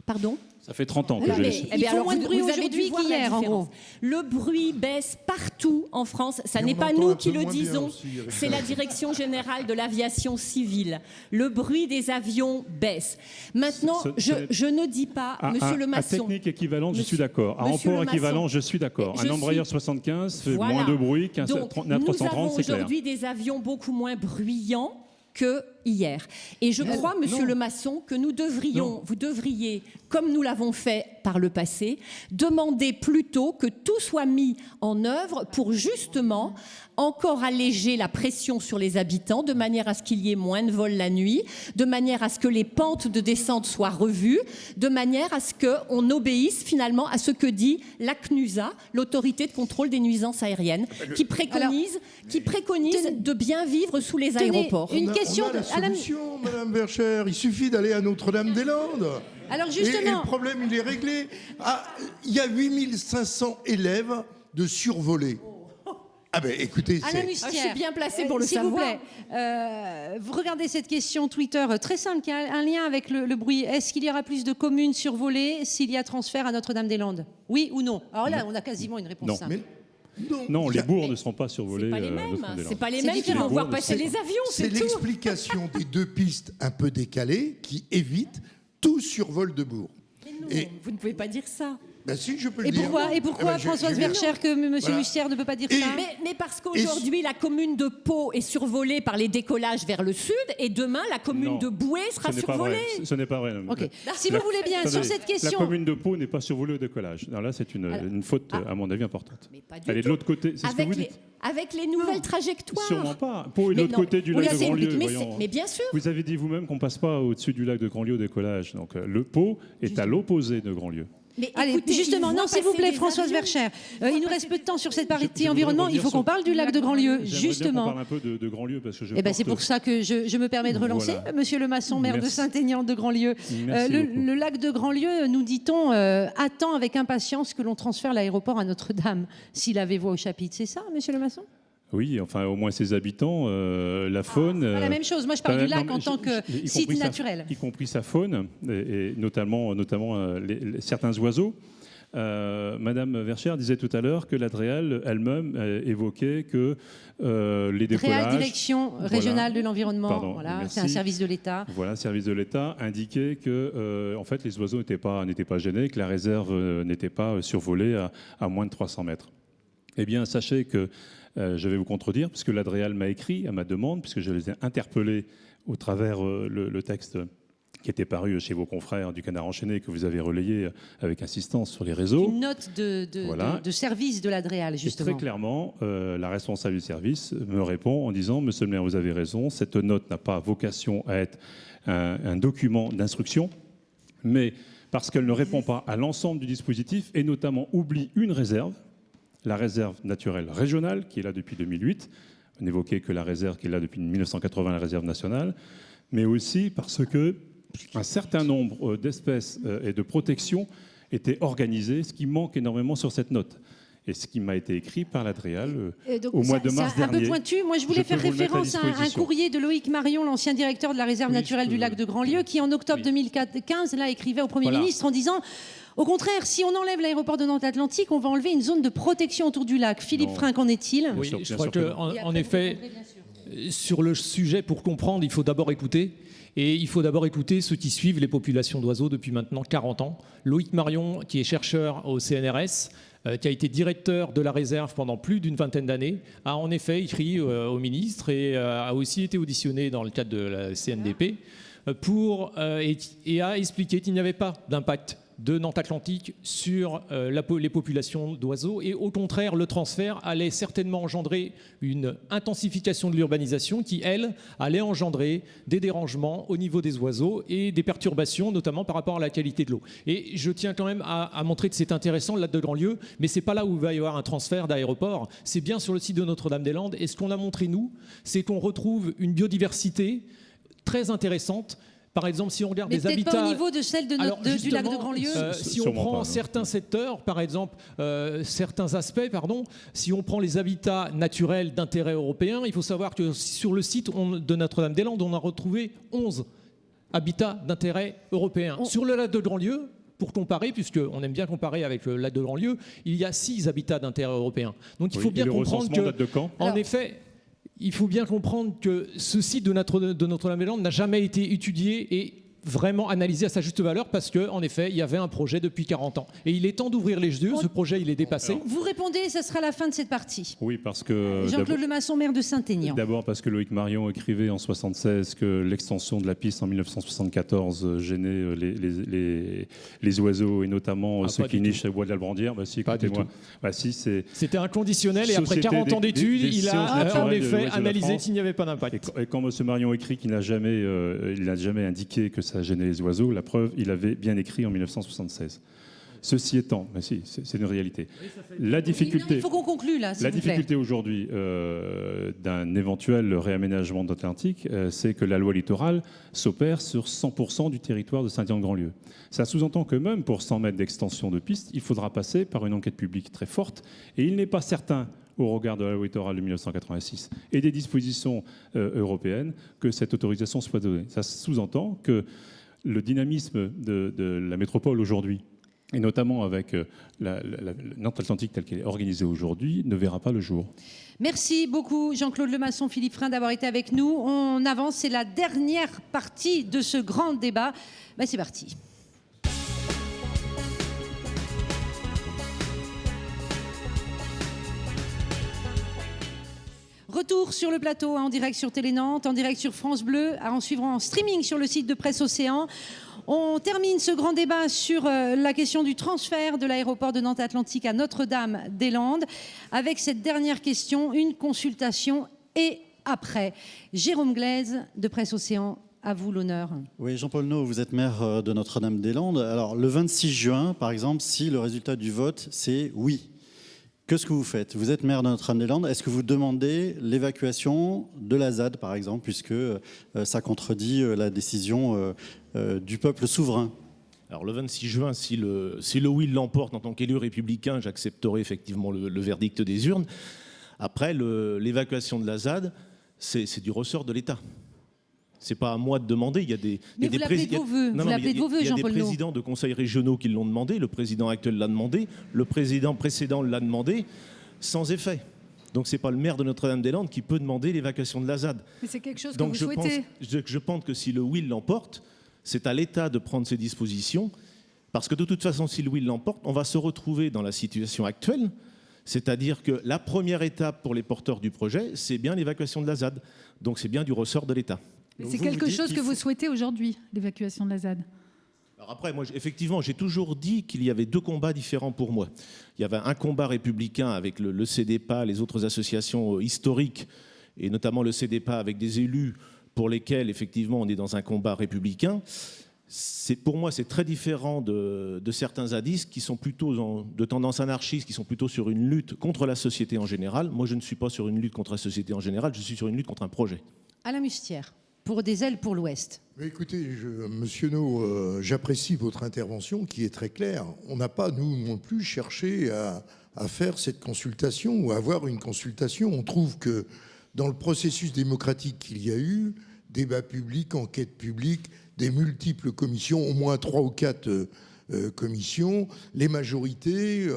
Pardon ? Ça fait 30 ans que Non, je mais, suis. eh bien, alors, moins de bruit vous avez aujourd'hui dû voir la qu'hier, en différence. gros. Le bruit baisse partout en France. Ça Et n'est on pas entend nous un qui peu le moins bien disons, aussi, avec c'est ça. la Direction générale de l'aviation civile. Le bruit des avions baisse. Maintenant, je ne dis pas, monsieur À Lemasson... technique équivalente, je suis d'accord. À Monsieur emport Lemasson, équivalent, je suis d'accord. Un embrayeur 75 fait Voilà. moins de bruit qu'un Donc, A330, nous c'est avons clair. aujourd'hui des avions beaucoup moins bruyants que hier. Et je crois, monsieur Lemasson, que vous devriez, comme nous l'avons fait par le passé, demander plutôt que tout soit mis en œuvre pour justement encore alléger la pression sur les habitants, de manière à ce qu'il y ait moins de vols la nuit, de manière à ce que les pentes de descente soient revues, de manière à ce qu'on obéisse finalement à ce que dit l'ACNUSA, l'autorité de contrôle des nuisances aériennes, qui préconise de bien vivre sous les aéroports. Une question on a la solution, Madame Verchères. Il suffit d'aller à Notre-Dame-des-Landes. Alors Et justement, le problème, il est réglé. Il y a 8500 élèves de survolés. Ah ben écoutez, Alain Mustière, je suis bien placée pour le s'il savoir. vous plaît, vous regardez cette question Twitter très simple qui a un lien avec le bruit. Est-ce qu'il y aura plus de communes survolées s'il y a transfert à Notre-Dame-des-Landes? Oui ou non? Alors là, on a quasiment une réponse simple. Non, les bourgs ne seront pas survolés. C'est pas les mêmes. Notre-Dame-des-Landes. C'est pas les mêmes qui vont voir passer les avions, c'est c'est tout. l'explication des deux pistes un peu décalées qui évitent tout survol de bourg. Mais non, vous ne pouvez pas dire ça. Ben si, je peux le Et dire. pourquoi Françoise Verchères, que M. Voilà. Mustière ne peut pas dire ça? Mais parce qu'aujourd'hui, la commune de Pau est survolée par les décollages vers le sud, et demain, la commune Non, de Boué sera ce n'est pas survolée. vrai. Ce n'est pas vrai. Ok. Si vous voulez bien, sur cette question... La commune de Pau n'est pas survolée au décollage. Alors là, c'est une faute, à mon avis, importante. du Elle est de tout. l'autre côté. C'est ce que vous dites. Avec les nouvelles trajectoires. Sûrement pas. Pau est de Mais l'autre non. côté du Oui, lac de c'est- Grandlieu. mais voyons. mais bien sûr. Vous avez dit vous-même qu'on passe pas au-dessus du lac de Grandlieu au décollage. Donc le Pau est à l'opposé de Grandlieu. Mais Allez, écoutez, justement, ils non, voient s'il vous passer plaît, des Françoise avions. Verchères. Il nous reste peu de temps sur cette partie voudrais environnement. Il revenir faut qu'on sur- parle du lac de Grandlieu, J'aimerais bien justement. qu'on parle un peu de Grandlieu parce que je Eh ben, c'est porte- pour ça que je me permets de relancer, Voilà. Monsieur Lemasson, maire de Merci. Saint-Aignan de Grandlieu. Merci beaucoup. Le lac de Grandlieu, nous dit-on, attend avec impatience que l'on transfère l'aéroport à Notre-Dame, s'il avait voix au chapitre. C'est ça, Monsieur Lemasson? Oui, enfin au moins ses habitants, la faune. Pas la même chose. Moi, je parle du lac en tant que y site compris naturel. y compris sa faune, et notamment certains oiseaux. Madame Verchères disait tout à l'heure que la DREAL elle-même évoquait que les décollages... Réelle Direction régionale de l'environnement, Pardon, voilà, merci. c'est un service de l'État. Voilà, service de l'État indiquait que en fait, les oiseaux n'étaient pas gênés, que la réserve n'était pas survolée à moins de 300 mètres. Eh bien, sachez que je vais vous contredire, puisque l'ADREAL m'a écrit à ma demande, puisque je les ai interpellés au travers le texte qui était paru chez vos confrères du Canard enchaîné, que vous avez relayé avec insistance sur les réseaux. Une note Voilà. de service de la DREAL, Et justement. très clairement, la responsable du service me répond en disant « Monsieur le maire, vous avez raison, cette note n'a pas vocation à être un document d'instruction, mais parce qu'elle ne répond pas à l'ensemble du dispositif et notamment oublie une réserve, la réserve naturelle régionale, qui est là depuis 2008. On n'évoquait que la réserve qui est là depuis 1980, la réserve nationale, mais aussi parce que un certain nombre d'espèces et de protections étaient organisées, ce qui manque énormément sur cette note. Et ce qui m'a été écrit par la DREAL au mois de mars C'est un peu dernier. pointu. Moi, je voulais faire peux vous le mettre à référence à un disposition. courrier de Loïc Marion, l'ancien directeur de la réserve naturelle du lac de Grandlieu, qui, en octobre 2015, là, écrivait au Premier Voilà. ministre en disant... Au contraire, si on enlève l'aéroport de Nantes-Atlantique, on va enlever une zone de protection autour du lac. Philippe Non. Frin, qu'en est-il? Oui, je crois qu'en effet, sur le sujet, pour comprendre, il faut d'abord écouter. Et il faut d'abord écouter ceux qui suivent les populations d'oiseaux depuis maintenant 40 ans. Loïc Marion, qui est chercheur au CNRS, qui a été directeur de la réserve pendant plus d'une vingtaine d'années, a en effet écrit au ministre et a aussi été auditionné dans le cadre de la CNDP et a expliqué qu'il n'y avait pas d'impact de Nantes Atlantique sur les populations d'oiseaux. Et au contraire, le transfert allait certainement engendrer une intensification de l'urbanisation qui, elle, allait engendrer des dérangements au niveau des oiseaux et des perturbations, notamment par rapport à la qualité de l'eau. Et je tiens quand même à montrer que c'est intéressant, le lac de Grandlieu, mais c'est pas là où il va y avoir un transfert d'aéroport, c'est bien sur le site de Notre-Dame-des-Landes. Et ce qu'on a montré, nous, c'est qu'on retrouve une biodiversité très intéressante. Par exemple, si on regarde mais les habitats... pas au niveau de celle du lac de Grandlieu. Si on prend certains secteurs, par exemple, certains aspects, si on prend les habitats naturels d'intérêt européen, il faut savoir que sur le site de Notre-Dame-des-Landes, on a retrouvé 11 habitats d'intérêt européen. Sur le lac de Grandlieu, pour comparer, puisqu'on aime bien comparer avec le lac de Grandlieu, il y a 6 habitats d'intérêt européen. Donc il faut bien comprendre que, en effet... Il faut bien comprendre que ce site de Notre-Dame-des-Landes n'a jamais été étudié et vraiment analysé à sa juste valeur parce qu'en effet, il y avait un projet depuis 40 ans. Et il est temps d'ouvrir les yeux, ce projet, il est dépassé. Vous répondez, ça sera la fin de cette partie. Oui, parce que... Jean-Claude Lemasson, maire de Saint-Aignan. D'abord parce que Loïc Marion écrivait en 1976 que l'extension de la piste en 1974 gênait les oiseaux et notamment ceux qui nichent à Bois de l'Albrandière. Bah, si, écoutez-moi. Bah, si, c'était inconditionnel et après 40 ans d'études, il a en effet analysé qu'il n'y avait pas d'impact. Et quand M. Marion écrit qu'il n'a jamais indiqué que ça gênait les oiseaux, la preuve, il avait bien écrit en 1976. Ceci étant, mais si, c'est une réalité. La difficulté, il faut qu'on conclue là. La difficulté aujourd'hui d'un éventuel réaménagement d'Atlantique, c'est que la loi littorale s'opère sur 100% du territoire de Saint-Dié-en-Grandlieu. Ça sous-entend que même pour 100 mètres d'extension de piste, il faudra passer par une enquête publique très forte, et il n'est pas certain, au regard de la loi littorale de 1986 et des dispositions européennes, que cette autorisation soit donnée. Ça sous-entend que le dynamisme de la métropole aujourd'hui, et notamment avec la Nantes Atlantique telle qu'elle est organisée aujourd'hui, ne verra pas le jour. Merci beaucoup Jean-Claude Lemasson, Philippe Frein d'avoir été avec nous. On avance, c'est la dernière partie de ce grand débat. C'est parti. Retour sur le plateau, en direct sur Télé Nantes, en direct sur France Bleu, en suivant en streaming sur le site de Presse Océan. On termine ce grand débat sur la question du transfert de l'aéroport de Nantes Atlantique à Notre-Dame-des-Landes avec cette dernière question, une consultation et après. Jérôme Glaise de Presse Océan, à vous l'honneur. Oui, Jean-Paul Naud, vous êtes maire de Notre-Dame-des-Landes. Alors, le 26 juin, par exemple, si le résultat du vote, c'est oui, qu'est-ce que vous faites? Vous êtes maire de Notre-Dame-des-Landes. Est-ce que vous demandez l'évacuation de la ZAD, par exemple, puisque ça contredit la décision du peuple souverain? Alors le 26 juin, si le oui l'emporte en tant qu'élu républicain, j'accepterai effectivement le verdict des urnes. Après, l'évacuation de la ZAD, c'est du ressort de l'État. C'est pas à moi de demander. Il y a des présidents de conseils régionaux qui l'ont demandé. Le président actuel l'a demandé. Le président précédent l'a demandé, sans effet. Donc c'est pas le maire de Notre-Dame-des-Landes qui peut demander l'évacuation de la ZAD. Mais c'est quelque chose que vous souhaitez. Je pense que si le oui l'emporte, c'est à l'État de prendre ses dispositions, parce que de toute façon, si le oui l'emporte, on va se retrouver dans la situation actuelle, c'est-à-dire que la première étape pour les porteurs du projet, c'est bien l'évacuation de la ZAD. Donc c'est bien du ressort de l'État. Mais c'est quelque chose que vous souhaitez aujourd'hui, l'évacuation de la ZAD? Alors après, moi, effectivement, j'ai toujours dit qu'il y avait deux combats différents pour moi. Il y avait un combat républicain avec le CDPA, les autres associations historiques, et notamment le CDPA avec des élus pour lesquels, effectivement, on est dans un combat républicain. Pour moi, c'est très différent de certains zadistes qui sont plutôt de tendance anarchiste, qui sont plutôt sur une lutte contre la société en général. Moi, je ne suis pas sur une lutte contre la société en général, je suis sur une lutte contre un projet. Alain Mustière, pour des ailes pour l'Ouest. Écoutez, Monsieur Naud, j'apprécie votre intervention qui est très claire. On n'a pas, nous non plus, cherché à faire cette consultation ou à avoir une consultation. On trouve que dans le processus démocratique qu'il y a eu, débat public, enquête publique, des multiples commissions, au moins 3 ou 4 commissions, les majorités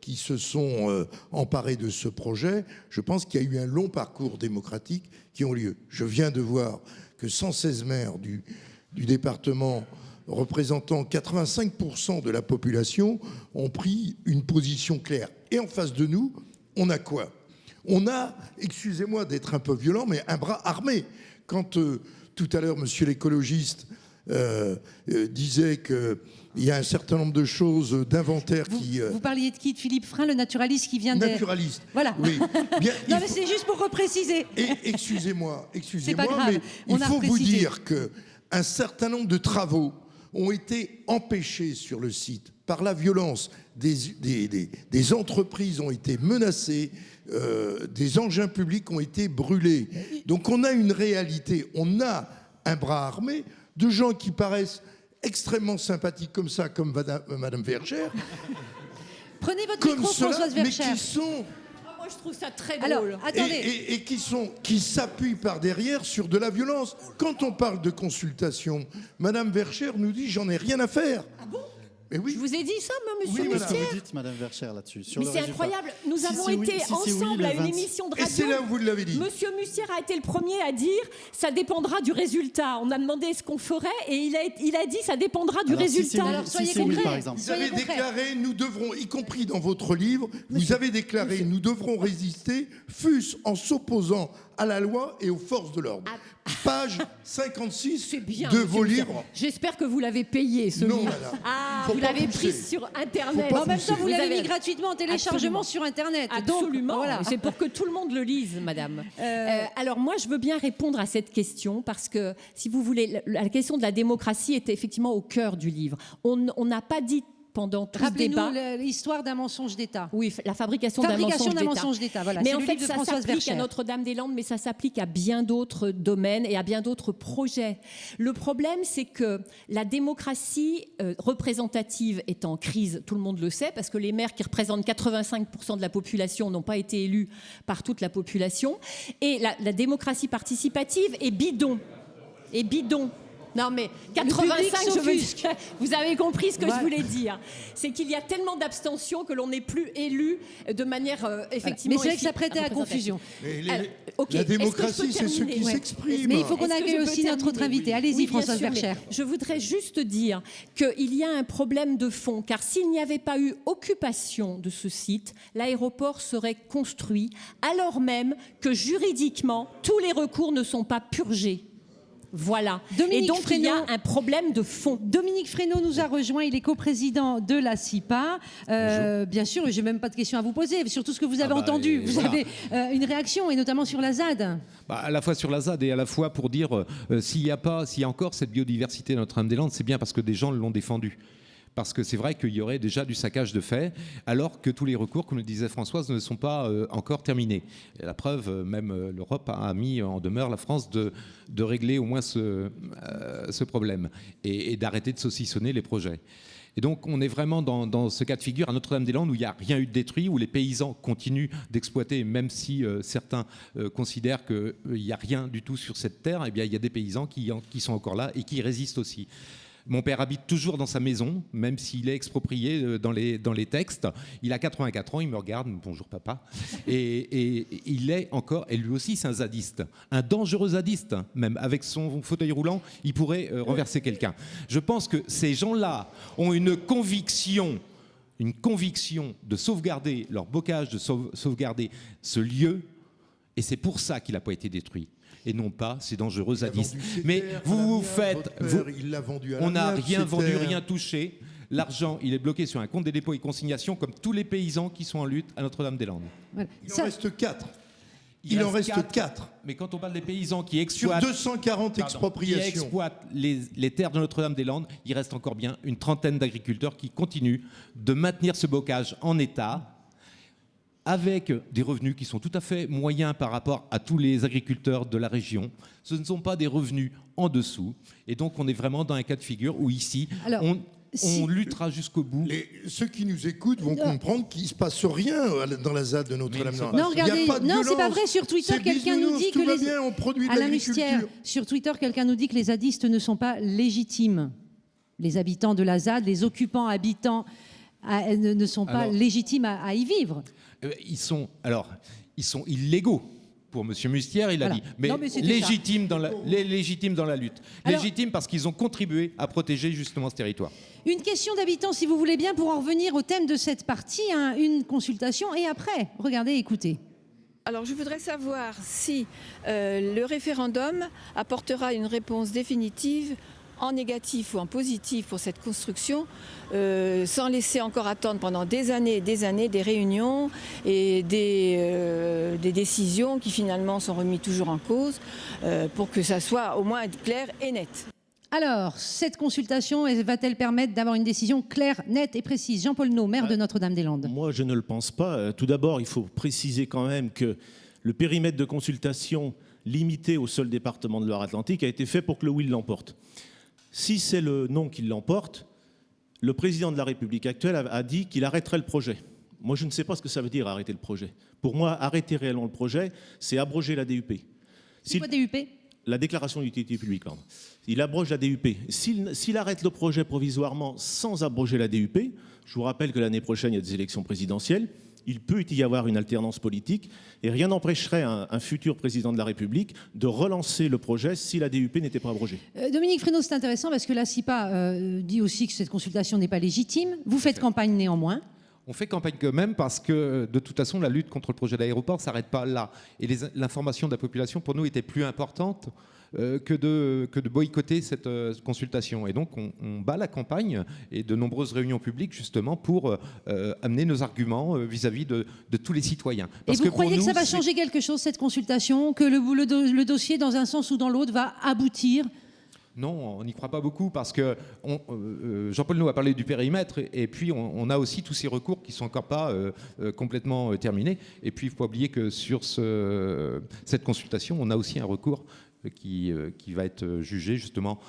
qui se sont emparées de ce projet, je pense qu'il y a eu un long parcours démocratique qui ont lieu. Je viens de voir que 116 maires du département représentant 85% de la population ont pris une position claire. Et en face de nous, on a quoi? On a, excusez-moi d'être un peu violent, mais un bras armé. Quand tout à l'heure, monsieur l'écologiste disait qu'il y a un certain nombre de choses d'inventaire qui... Vous parliez de qui? De Philippe Frein, le naturaliste qui vient de... Naturaliste. Voilà. Oui. Bien, non, mais c'est juste pour repréciser. Excusez-moi, pas grave. mais On il a faut vous reprécisé. dire qu'un certain nombre de travaux ont été empêchés sur le site par la violence. Des entreprises ont été menacées, des engins publics ont été brûlés. Donc on a une réalité, on a un bras armé de gens qui paraissent extrêmement sympathiques comme ça, comme Madame Vergère. Prenez votre Comme micro, cela, Françoise mais Verchères. qui sont... Moi, je trouve ça très Alors, drôle. attendez. Et qui s'appuient par derrière sur de la violence. Quand on parle de consultation, Madame Verchère nous dit « j'en ai rien à faire ». Ah bon? Mais oui. Je vous ai dit ça, moi, monsieur Oui, Qu'est-ce que Mustier. vous dites, Madame Verchère, là-dessus sur Mais le c'est résultat? incroyable. Nous Si avons c'est oui, été si c'est oui, ensemble le à une 20. émission de Et radio. c'est là où vous l'avez dit. Monsieur Mustier a été le premier à dire ça dépendra du résultat. On a demandé ce qu'on ferait et il a dit ça dépendra du Alors, si c'est résultat. oui, Alors, soyez si c'est oui, concrets. par exemple. Vous avez déclaré, nous devrons, y compris dans votre livre, vous avez déclaré, nous devrons résister, fût-ce en s'opposant à la loi et aux forces de l'ordre. Page 56 C'est bien, de monsieur vos Mustier. livres. J'espère que vous l'avez payé, ce Non, livre. madame. Ah, Faut vous pas l'avez pousser. pris sur Internet. Faut pas En même temps, vous l'avez avez- mis gratuitement en téléchargement Absolument. sur Internet. Absolument. Donc, voilà. C'est pour que tout le monde le lise, madame. Alors moi, je veux bien répondre à cette question parce que, si vous voulez, la question de la démocratie était effectivement au cœur du livre. On n'a pas dit pendant tout ce débat... Rappelez-nous l'histoire d'un mensonge d'État. Oui, la fabrication d'un mensonge d'État. Voilà. Mais C'est en le fait, livre de ça Françoise s'applique à Verchères. Notre-Dame-des-Landes, mais ça s'applique à bien d'autres domaines et à bien d'autres projets. Le problème, c'est que la démocratie représentative est en crise, tout le monde le sait, parce que les maires qui représentent 85% de la population n'ont pas été élus par toute la population. Et la démocratie participative est bidon. Non mais 85, je veux dire, vous avez compris ce que je voulais dire. C'est qu'il y a tellement d'abstention que l'on n'est plus élu de manière effectivement... Mais c'est vrai que ça prêtait à confusion. La démocratie, c'est ceux qui s'expriment. Mais il faut qu'on accueille aussi notre autre invité. Allez-y, Françoise Verchère. Je voudrais juste dire qu'il y a un problème de fond, car s'il n'y avait pas eu occupation de ce site, l'aéroport serait construit, alors même que juridiquement, tous les recours ne sont pas purgés. Voilà. Dominique et donc, il y a Fresneau- un problème de fond. Dominique Fresneau nous a rejoint, il est coprésident de la CIPA. Bien sûr, j'ai même pas de questions à vous poser, surtout ce que vous avez entendu. Vous avez une réaction, et notamment sur la ZAD. À la fois sur la ZAD et à la fois pour dire s'il y a encore cette biodiversité à Notre-Dame-des-Landes, c'est bien parce que des gens l'ont défendu. Parce que c'est vrai qu'il y aurait déjà du saccage de fait, alors que tous les recours, comme le disait Françoise, ne sont pas encore terminés. Et la preuve, même l'Europe a mis en demeure la France de régler au moins ce problème et d'arrêter de saucissonner les projets. Et donc on est vraiment dans ce cas de figure à Notre-Dame-des-Landes où il n'y a rien eu de détruit, où les paysans continuent d'exploiter, même si certains considèrent qu'il n'y a rien du tout sur cette terre, eh bien il y a des paysans qui sont encore là et qui résistent aussi. Mon père habite toujours dans sa maison, même s'il est exproprié dans les textes. Il a 84 ans, il me regarde, bonjour papa, et il est encore, et lui aussi c'est un zadiste, un dangereux zadiste, même avec son fauteuil roulant, il pourrait renverser quelqu'un. Je pense que ces gens-là ont une conviction de sauvegarder leur bocage, de sauvegarder ce lieu, et c'est pour ça qu'il n'a pas été détruit. Et non pas ces dangereux zadistes. Mais vous faites... On n'a rien vendu, rien touché. L'argent, il est bloqué sur un compte des dépôts et consignations, comme tous les paysans qui sont en lutte à Notre-Dame-des-Landes. Voilà. Il en reste 4. Il en reste 4. Mais quand on parle des paysans qui exploitent... Sur 240 expropriations. Qui exploitent les terres de Notre-Dame-des-Landes, il reste encore bien une trentaine d'agriculteurs qui continuent de maintenir ce bocage en état, avec des revenus qui sont tout à fait moyens par rapport à tous les agriculteurs de la région. Ce ne sont pas des revenus en dessous. Et donc, on est vraiment dans un cas de figure où, ici, on luttera jusqu'au bout. Ceux qui nous écoutent vont comprendre qu'il ne se passe rien dans la ZAD de Notre-Dame-des-Landes. Non, regardez, non, c'est pas vrai. Sur Twitter, quelqu'un nous dit que les... Bien, on produit de Alain l'agriculture. Mustier, sur Twitter, quelqu'un nous dit que les zadistes ne sont pas légitimes. Les habitants de la ZAD, les occupants habitants ne sont pas légitimes à y vivre. Ils sont illégaux. Pour M. Mustier, il a dit. Mais, légitimes dans la lutte. Légitimes parce qu'ils ont contribué à protéger justement ce territoire. Une question d'habitants, si vous voulez bien, pour en revenir au thème de cette partie, une consultation. Et après, regardez, écoutez. Alors, je voudrais savoir si le référendum apportera une réponse définitive en négatif ou en positif pour cette construction, sans laisser encore attendre pendant des années et des réunions et des décisions qui finalement sont remises toujours en cause, pour que ça soit au moins clair et net. Alors, cette consultation va-t-elle permettre d'avoir une décision claire, nette et précise? Jean-Paul Naud, maire de Notre-Dame-des-Landes. Moi, je ne le pense pas. Tout d'abord, il faut préciser quand même que le périmètre de consultation limité au seul département de Loire-Atlantique a été fait pour que le oui l'emporte. Si c'est le non qui l'emporte, le président de la République actuelle a dit qu'il arrêterait le projet. Moi, je ne sais pas ce que ça veut dire arrêter le projet. Pour moi, arrêter réellement le projet, c'est abroger la DUP. C'est quoi DUP? La déclaration d'utilité publique, pardon. Il abroge la DUP. S'il arrête le projet provisoirement sans abroger la DUP, je vous rappelle que l'année prochaine, il y a des élections présidentielles, il peut y avoir une alternance politique et rien n'empêcherait un futur président de la République de relancer le projet si la DUP n'était pas abrogée. Dominique Fresneau, c'est intéressant parce que la CIPA dit aussi que cette consultation n'est pas légitime. Vous faites campagne néanmoins. On fait campagne quand même parce que de toute façon la lutte contre le projet d'aéroport ne s'arrête pas là. Et l'information de la population pour nous était plus importante que de boycotter cette consultation. Et donc on bat la campagne et de nombreuses réunions publiques justement pour amener nos arguments vis-à-vis de tous les citoyens. Parce et vous croyez que ça va changer quelque chose cette consultation, que le dossier dans un sens ou dans l'autre va aboutir? Non, on n'y croit pas beaucoup parce que Jean-Paul Naud a parlé du périmètre et puis on a aussi tous ces recours qui ne sont encore pas complètement terminés. Et puis il ne faut pas oublier que sur cette consultation, on a aussi un recours qui va être jugé justement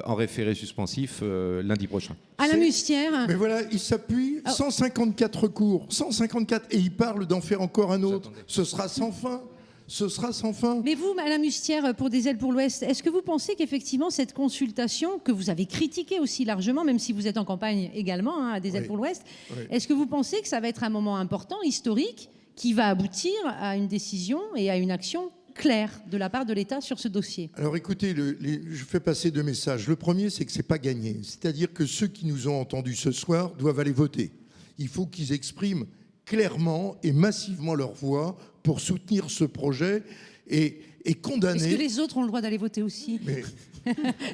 en référé suspensif lundi prochain. Alain Mustière. Mais voilà, il s'appuie, 154 recours, 154, et il parle d'en faire encore un autre. Ce sera sans fin. Ce sera sans fin. Mais vous, Alain Mustière, pour Des ailes pour l'Ouest, est-ce que vous pensez qu'effectivement cette consultation, que vous avez critiquée aussi largement, même si vous êtes en campagne également à Des ailes pour l'Ouest, est-ce que vous pensez que ça va être un moment important, historique, qui va aboutir à une décision et à une action claire de la part de l'État sur ce dossier? Alors écoutez, je fais passer deux messages. Le premier, c'est que ce n'est pas gagné. C'est-à-dire que ceux qui nous ont entendus ce soir doivent aller voter. Il faut qu'ils expriment clairement et massivement leur voix pour soutenir ce projet et condamner... Est-ce que les autres ont le droit d'aller voter aussi? Mais,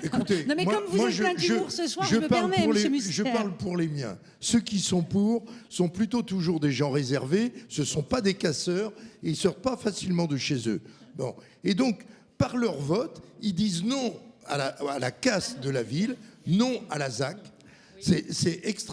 écoutez, non mais comme vous êtes plein d'humour ce soir, je me permets, monsieur Mustière. Je parle pour les miens. Ceux qui sont pour sont plutôt toujours des gens réservés, ce ne sont pas des casseurs et ils ne sortent pas facilement de chez eux. Bon. Et donc, par leur vote, ils disent non à la casse de la ville, non à la ZAC,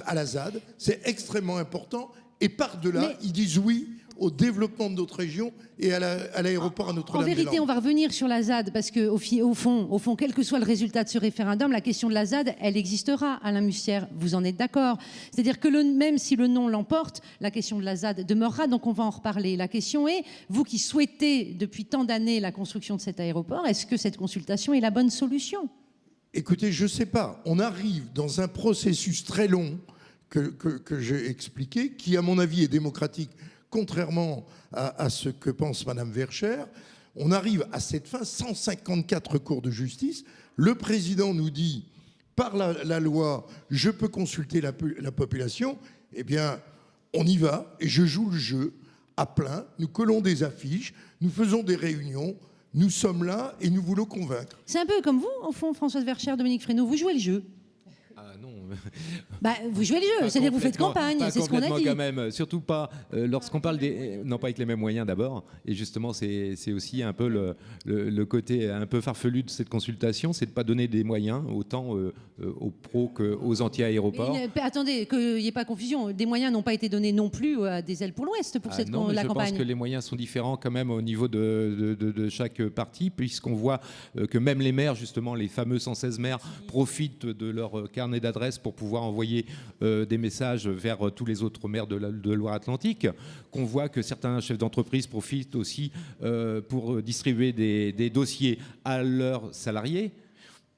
à la ZAD, c'est extrêmement important. Et par-delà, ils disent oui au développement de notre région et à l'aéroport à Notre-Dame-des-Landes. En vérité, on va revenir sur la ZAD, parce qu'au fond, quel que soit le résultat de ce référendum, la question de la ZAD, elle existera, Alain Mustière, vous en êtes d'accord? C'est-à-dire que même si le non l'emporte, la question de la ZAD demeurera, donc on va en reparler. La question est, vous qui souhaitez depuis tant d'années la construction de cet aéroport, est-ce que cette consultation est la bonne solution? Écoutez, je ne sais pas. On arrive dans un processus très long que j'ai expliqué, qui à mon avis est démocratique, contrairement à ce que pense Madame Vercher. On arrive à cette fin, 154 recours de justice. Le président nous dit, par la loi, je peux consulter la population. Eh bien, on y va et je joue le jeu à plein. Nous collons des affiches, nous faisons des réunions. Nous sommes là et nous voulons convaincre. C'est un peu comme vous, au fond, Françoise Vercher, Dominique Fresneau, vous jouez le jeu. Ah non. Vous jouez le jeu, c'est-à-dire que vous faites campagne, c'est ce qu'on a dit. Quand même, surtout pas lorsqu'on parle non pas avec les mêmes moyens d'abord. Et justement, c'est aussi un peu le côté un peu farfelu de cette consultation, c'est de ne pas donner des moyens autant aux pros qu'aux anti-aéroports. Attendez, qu'il n'y ait pas confusion. Des moyens n'ont pas été donnés non plus à Des ailes pour l'Ouest pour la campagne. Je pense que les moyens sont différents quand même au niveau de chaque parti, puisqu'on voit que même les maires, justement, les fameux 116 maires, profitent de leur carnet d'adresses pour pouvoir envoyer des messages vers tous les autres maires de Loire-Atlantique, qu'on voit que certains chefs d'entreprise profitent aussi pour distribuer des dossiers à leurs salariés,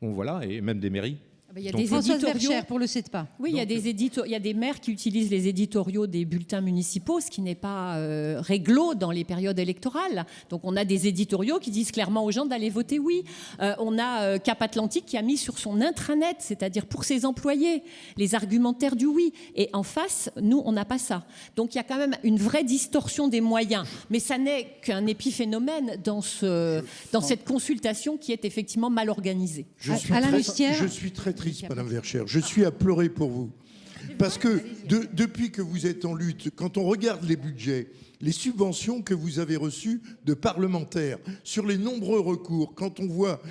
voilà, et même des mairies. Il y a Donc, des Françoise éditoriaux. Verchères, pour le CETPA. Oui, il y a des maires qui utilisent les éditoriaux des bulletins municipaux, ce qui n'est pas réglo dans les périodes électorales. Donc on a des éditoriaux qui disent clairement aux gens d'aller voter oui. On a Cap Atlantique qui a mis sur son intranet, c'est-à-dire pour ses employés, les argumentaires du oui. Et en face, nous, on n'a pas ça. Donc il y a quand même une vraie distorsion des moyens. Mais ça n'est qu'un épiphénomène dans cette consultation qui est effectivement mal organisée. Je suis très triste, Madame Verchères. Je suis à pleurer pour vous. Parce que depuis que vous êtes en lutte, quand on regarde les budgets, les subventions que vous avez reçues de parlementaires, sur les nombreux recours, quand on voit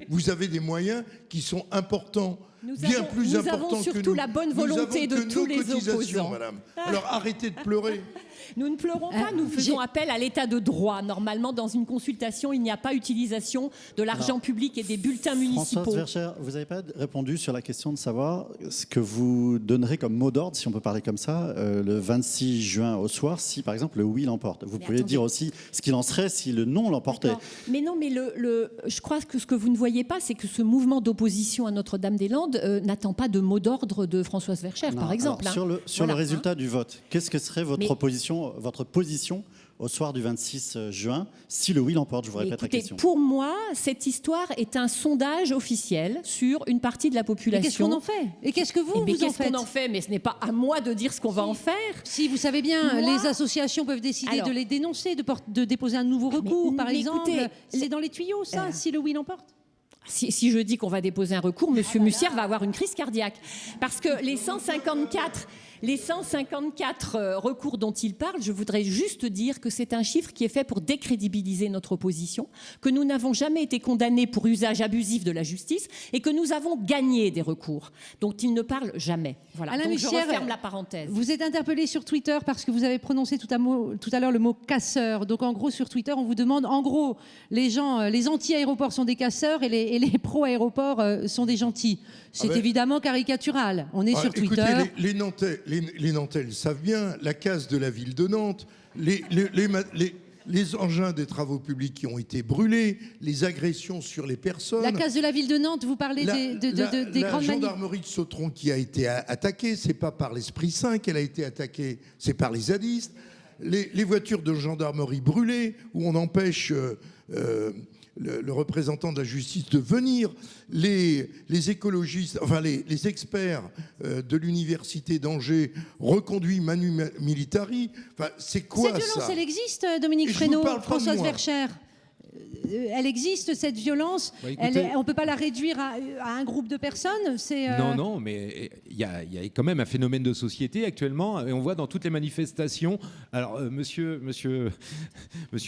vous avez des moyens qui sont importants, bien plus importants que nous. Nous avons surtout la bonne volonté de tous les opposants. Madame. Alors arrêtez de pleurer. Nous ne pleurons pas, nous faisons appel à l'état de droit. Normalement, dans une consultation, il n'y a pas utilisation de l'argent public et des bulletins municipaux. Françoise Verchères, vous n'avez pas répondu sur la question de savoir ce que vous donnerez comme mot d'ordre, si on peut parler comme ça, le 26 juin au soir, si par exemple le oui l'emporte. Vous pouvez dire aussi ce qu'il en serait si le non l'emportait. Mais non, mais je crois que ce que vous ne voyez pas, c'est que ce mouvement d'opposition à Notre-Dame-des-Landes n'attend pas de mot d'ordre de Françoise Verchères, par exemple. Alors, sur le résultat du vote, qu'est-ce que serait votre position au soir du 26 juin, si le oui l'emporte, je vous répète la question. Pour moi, cette histoire est un sondage officiel sur une partie de la population. Et qu'est-ce qu'on en fait? Et qu'est-ce que vous en faites? Qu'est-ce qu'on en fait? Mais ce n'est pas à moi de dire ce qu'on va en faire. Si, vous savez bien, les associations peuvent décider de les dénoncer, de déposer un nouveau recours, par exemple. C'est dans les tuyaux, ça, si le oui l'emporte? Si je dis qu'on va déposer un recours, M. Mustière va avoir une crise cardiaque. Parce que les 154 recours dont il parle, je voudrais juste dire que c'est un chiffre qui est fait pour décrédibiliser notre opposition, que nous n'avons jamais été condamnés pour usage abusif de la justice et que nous avons gagné des recours dont il ne parle jamais. Voilà. Alain Donc Mustière, je referme la parenthèse. Vous êtes interpellé sur Twitter parce que vous avez prononcé tout à l'heure le mot casseur. Donc en gros, sur Twitter, on vous demande, en gros, les anti-aéroports sont des casseurs et les pro-aéroports sont des gentils. C'est évidemment caricatural. On est sur Twitter. Écoutez, les Nantais le savent bien, la casse de la ville de Nantes, les engins des travaux publics qui ont été brûlés, les agressions sur les personnes. La casse de la ville de Nantes, vous parlez des grandes manifs. La gendarmerie de Sautron qui a été attaquée, c'est pas par l'Esprit Saint qu'elle a été attaquée, c'est par les zadistes. Les voitures de gendarmerie brûlées, où on empêche le représentant de la justice de venir, les écologistes, enfin les experts de l'université d'Angers reconduits manu militari. Enfin, c'est quoi ça? Cette violence, elle existe, Dominique Fresneau, Françoise Verchères. Elle existe, cette violence. On ne peut pas la réduire à un groupe de personnes. Non, mais il y a quand même un phénomène de société actuellement, et on voit dans toutes les manifestations. Alors, monsieur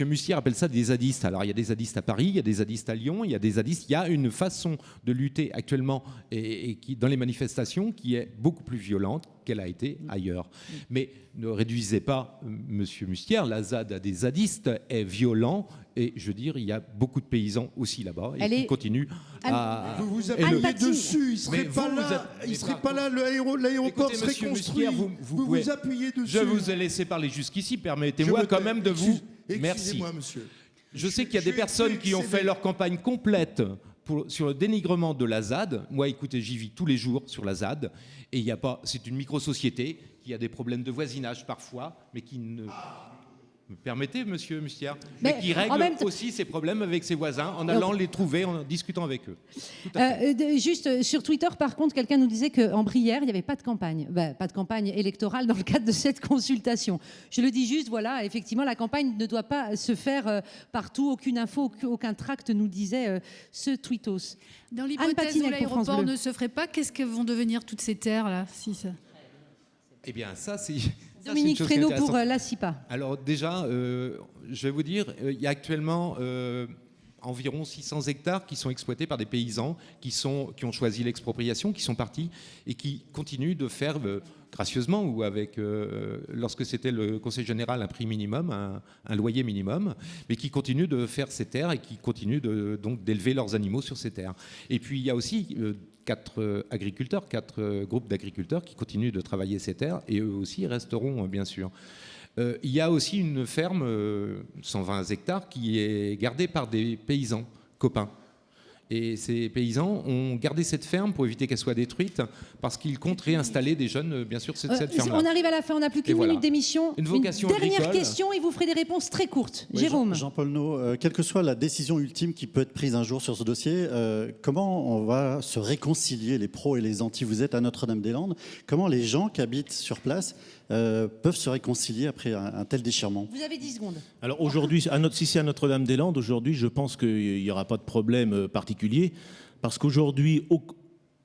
Mustière appelle ça des zadistes. Alors, il y a des zadistes à Paris, il y a des zadistes à Lyon, il y a des zadistes. Il y a une façon de lutter actuellement et qui, dans les manifestations, qui est beaucoup plus violente qu'elle a été ailleurs. Mais ne réduisez pas, monsieur Mustière, la ZAD à des zadistes est violent. Et je veux dire, il y a beaucoup de paysans aussi là-bas qui continuent à... Vous vous appuyez dessus, il ne serait pas là, l'aéroport serait construit. Vous vous appuyez dessus. Je vous ai laissé parler jusqu'ici, permettez-moi quand même de vous... Merci. Excusez-moi, monsieur. Je sais qu'il y a des personnes qui ont fait leur campagne complète sur le dénigrement de la ZAD. Moi, écoutez, j'y vis tous les jours sur la ZAD. Et il n'y a pas... C'est une micro-société qui a des problèmes de voisinage parfois, mais qui ne... Me permettez, monsieur Mustière, mais qui règle aussi ses problèmes avec ses voisins en allant les trouver, en discutant avec eux. Juste sur Twitter, par contre, quelqu'un nous disait qu'en Brière, il n'y avait pas de campagne. Pas de campagne électorale dans le cadre de cette consultation. Je le dis juste, voilà, effectivement, la campagne ne doit pas se faire partout. Aucune info, aucun tract nous disait ce tweetos. Dans l'hypothèse où l'aéroport ne se ferait pas, qu'est-ce que vont devenir toutes ces terres-là Eh bien, ça, c'est... Dominique Fresneau pour la CIPA. Alors déjà, je vais vous dire, il y a actuellement environ 600 hectares qui sont exploités par des paysans qui ont choisi l'expropriation, qui sont partis et qui continuent de faire gracieusement ou avec, lorsque c'était le Conseil général, un prix minimum, un loyer minimum, mais qui continuent de faire ces terres et qui continuent donc d'élever leurs animaux sur ces terres. Et puis il y a aussi 4 groupes d'agriculteurs qui continuent de travailler ces terres et eux aussi resteront, bien sûr. Il y a aussi une ferme, 120 hectares, qui est gardée par des paysans copains. Et ces paysans ont gardé cette ferme pour éviter qu'elle soit détruite, parce qu'ils comptent réinstaller des jeunes, bien sûr, cette ferme-là. On arrive à la fin, on n'a plus qu'une minute d'émission. Une vocation dernière agricole. question et vous ferez des réponses très courtes. Oui, Jérôme. Jean-Paul Naud, quelle que soit la décision ultime qui peut être prise un jour sur ce dossier, comment on va se réconcilier, les pros et les anti? Vous êtes à Notre-Dame-des-Landes. Comment les gens qui habitent sur place peuvent se réconcilier après un tel déchirement? Vous avez 10 secondes. Alors aujourd'hui, si c'est à Notre-Dame-des-Landes, aujourd'hui, je pense qu'il n'y aura pas de problème particulier, parce qu'aujourd'hui,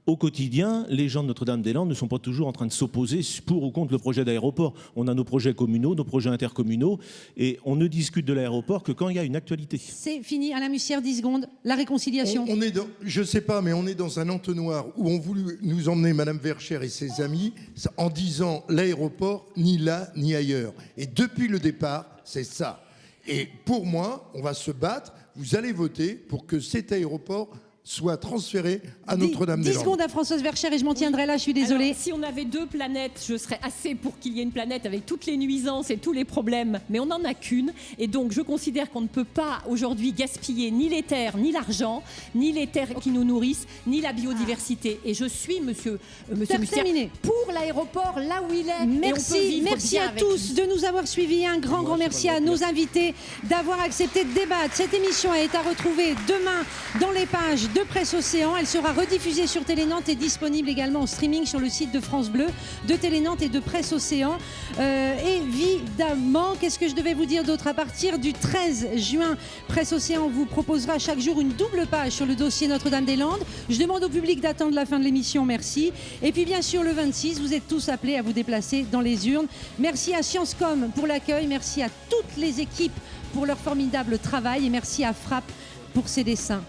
au quotidien, les gens de Notre-Dame-des-Landes ne sont pas toujours en train de s'opposer pour ou contre le projet d'aéroport. On a nos projets communaux, nos projets intercommunaux, et on ne discute de l'aéroport que quand il y a une actualité. C'est fini. Alain Mussière, 10 secondes. La réconciliation. On est je ne sais pas, mais on est dans un entonnoir où on voulu nous emmener Madame Verchères et ses amis en disant l'aéroport ni là ni ailleurs. Et depuis le départ, c'est ça. Et pour moi, on va se battre. Vous allez voter pour que cet aéroport soit transféré à Notre-Dame-des-Landes. 10 secondes à Françoise Verchères et je m'en tiendrai là, je suis désolée. Alors, si on avait 2 planètes, je serais assez pour qu'il y ait une planète avec toutes les nuisances et tous les problèmes, mais on n'en a qu'une. Et donc, je considère qu'on ne peut pas aujourd'hui gaspiller ni les terres, ni l'argent, ni les terres qui nous nourrissent, ni la biodiversité. Et je suis, monsieur Mussière, pour l'aéroport là où il est. Merci à tous de nous avoir suivis. Un grand merci à nos invités d'avoir accepté de débattre. Cette émission est à retrouver demain dans les pages de Presse Océan. Elle sera rediffusée sur Télé-Nantes et disponible également en streaming sur le site de France Bleu, de Télé-Nantes et de Presse Océan. Évidemment, qu'est-ce que je devais vous dire d'autre? À partir du 13 juin, Presse Océan vous proposera chaque jour une double page sur le dossier Notre-Dame-des-Landes. Je demande au public d'attendre la fin de l'émission, merci. Et puis bien sûr, le 26, vous êtes tous appelés à vous déplacer dans les urnes. Merci à Sciencescom pour l'accueil, merci à toutes les équipes pour leur formidable travail et merci à Frappe pour ses dessins.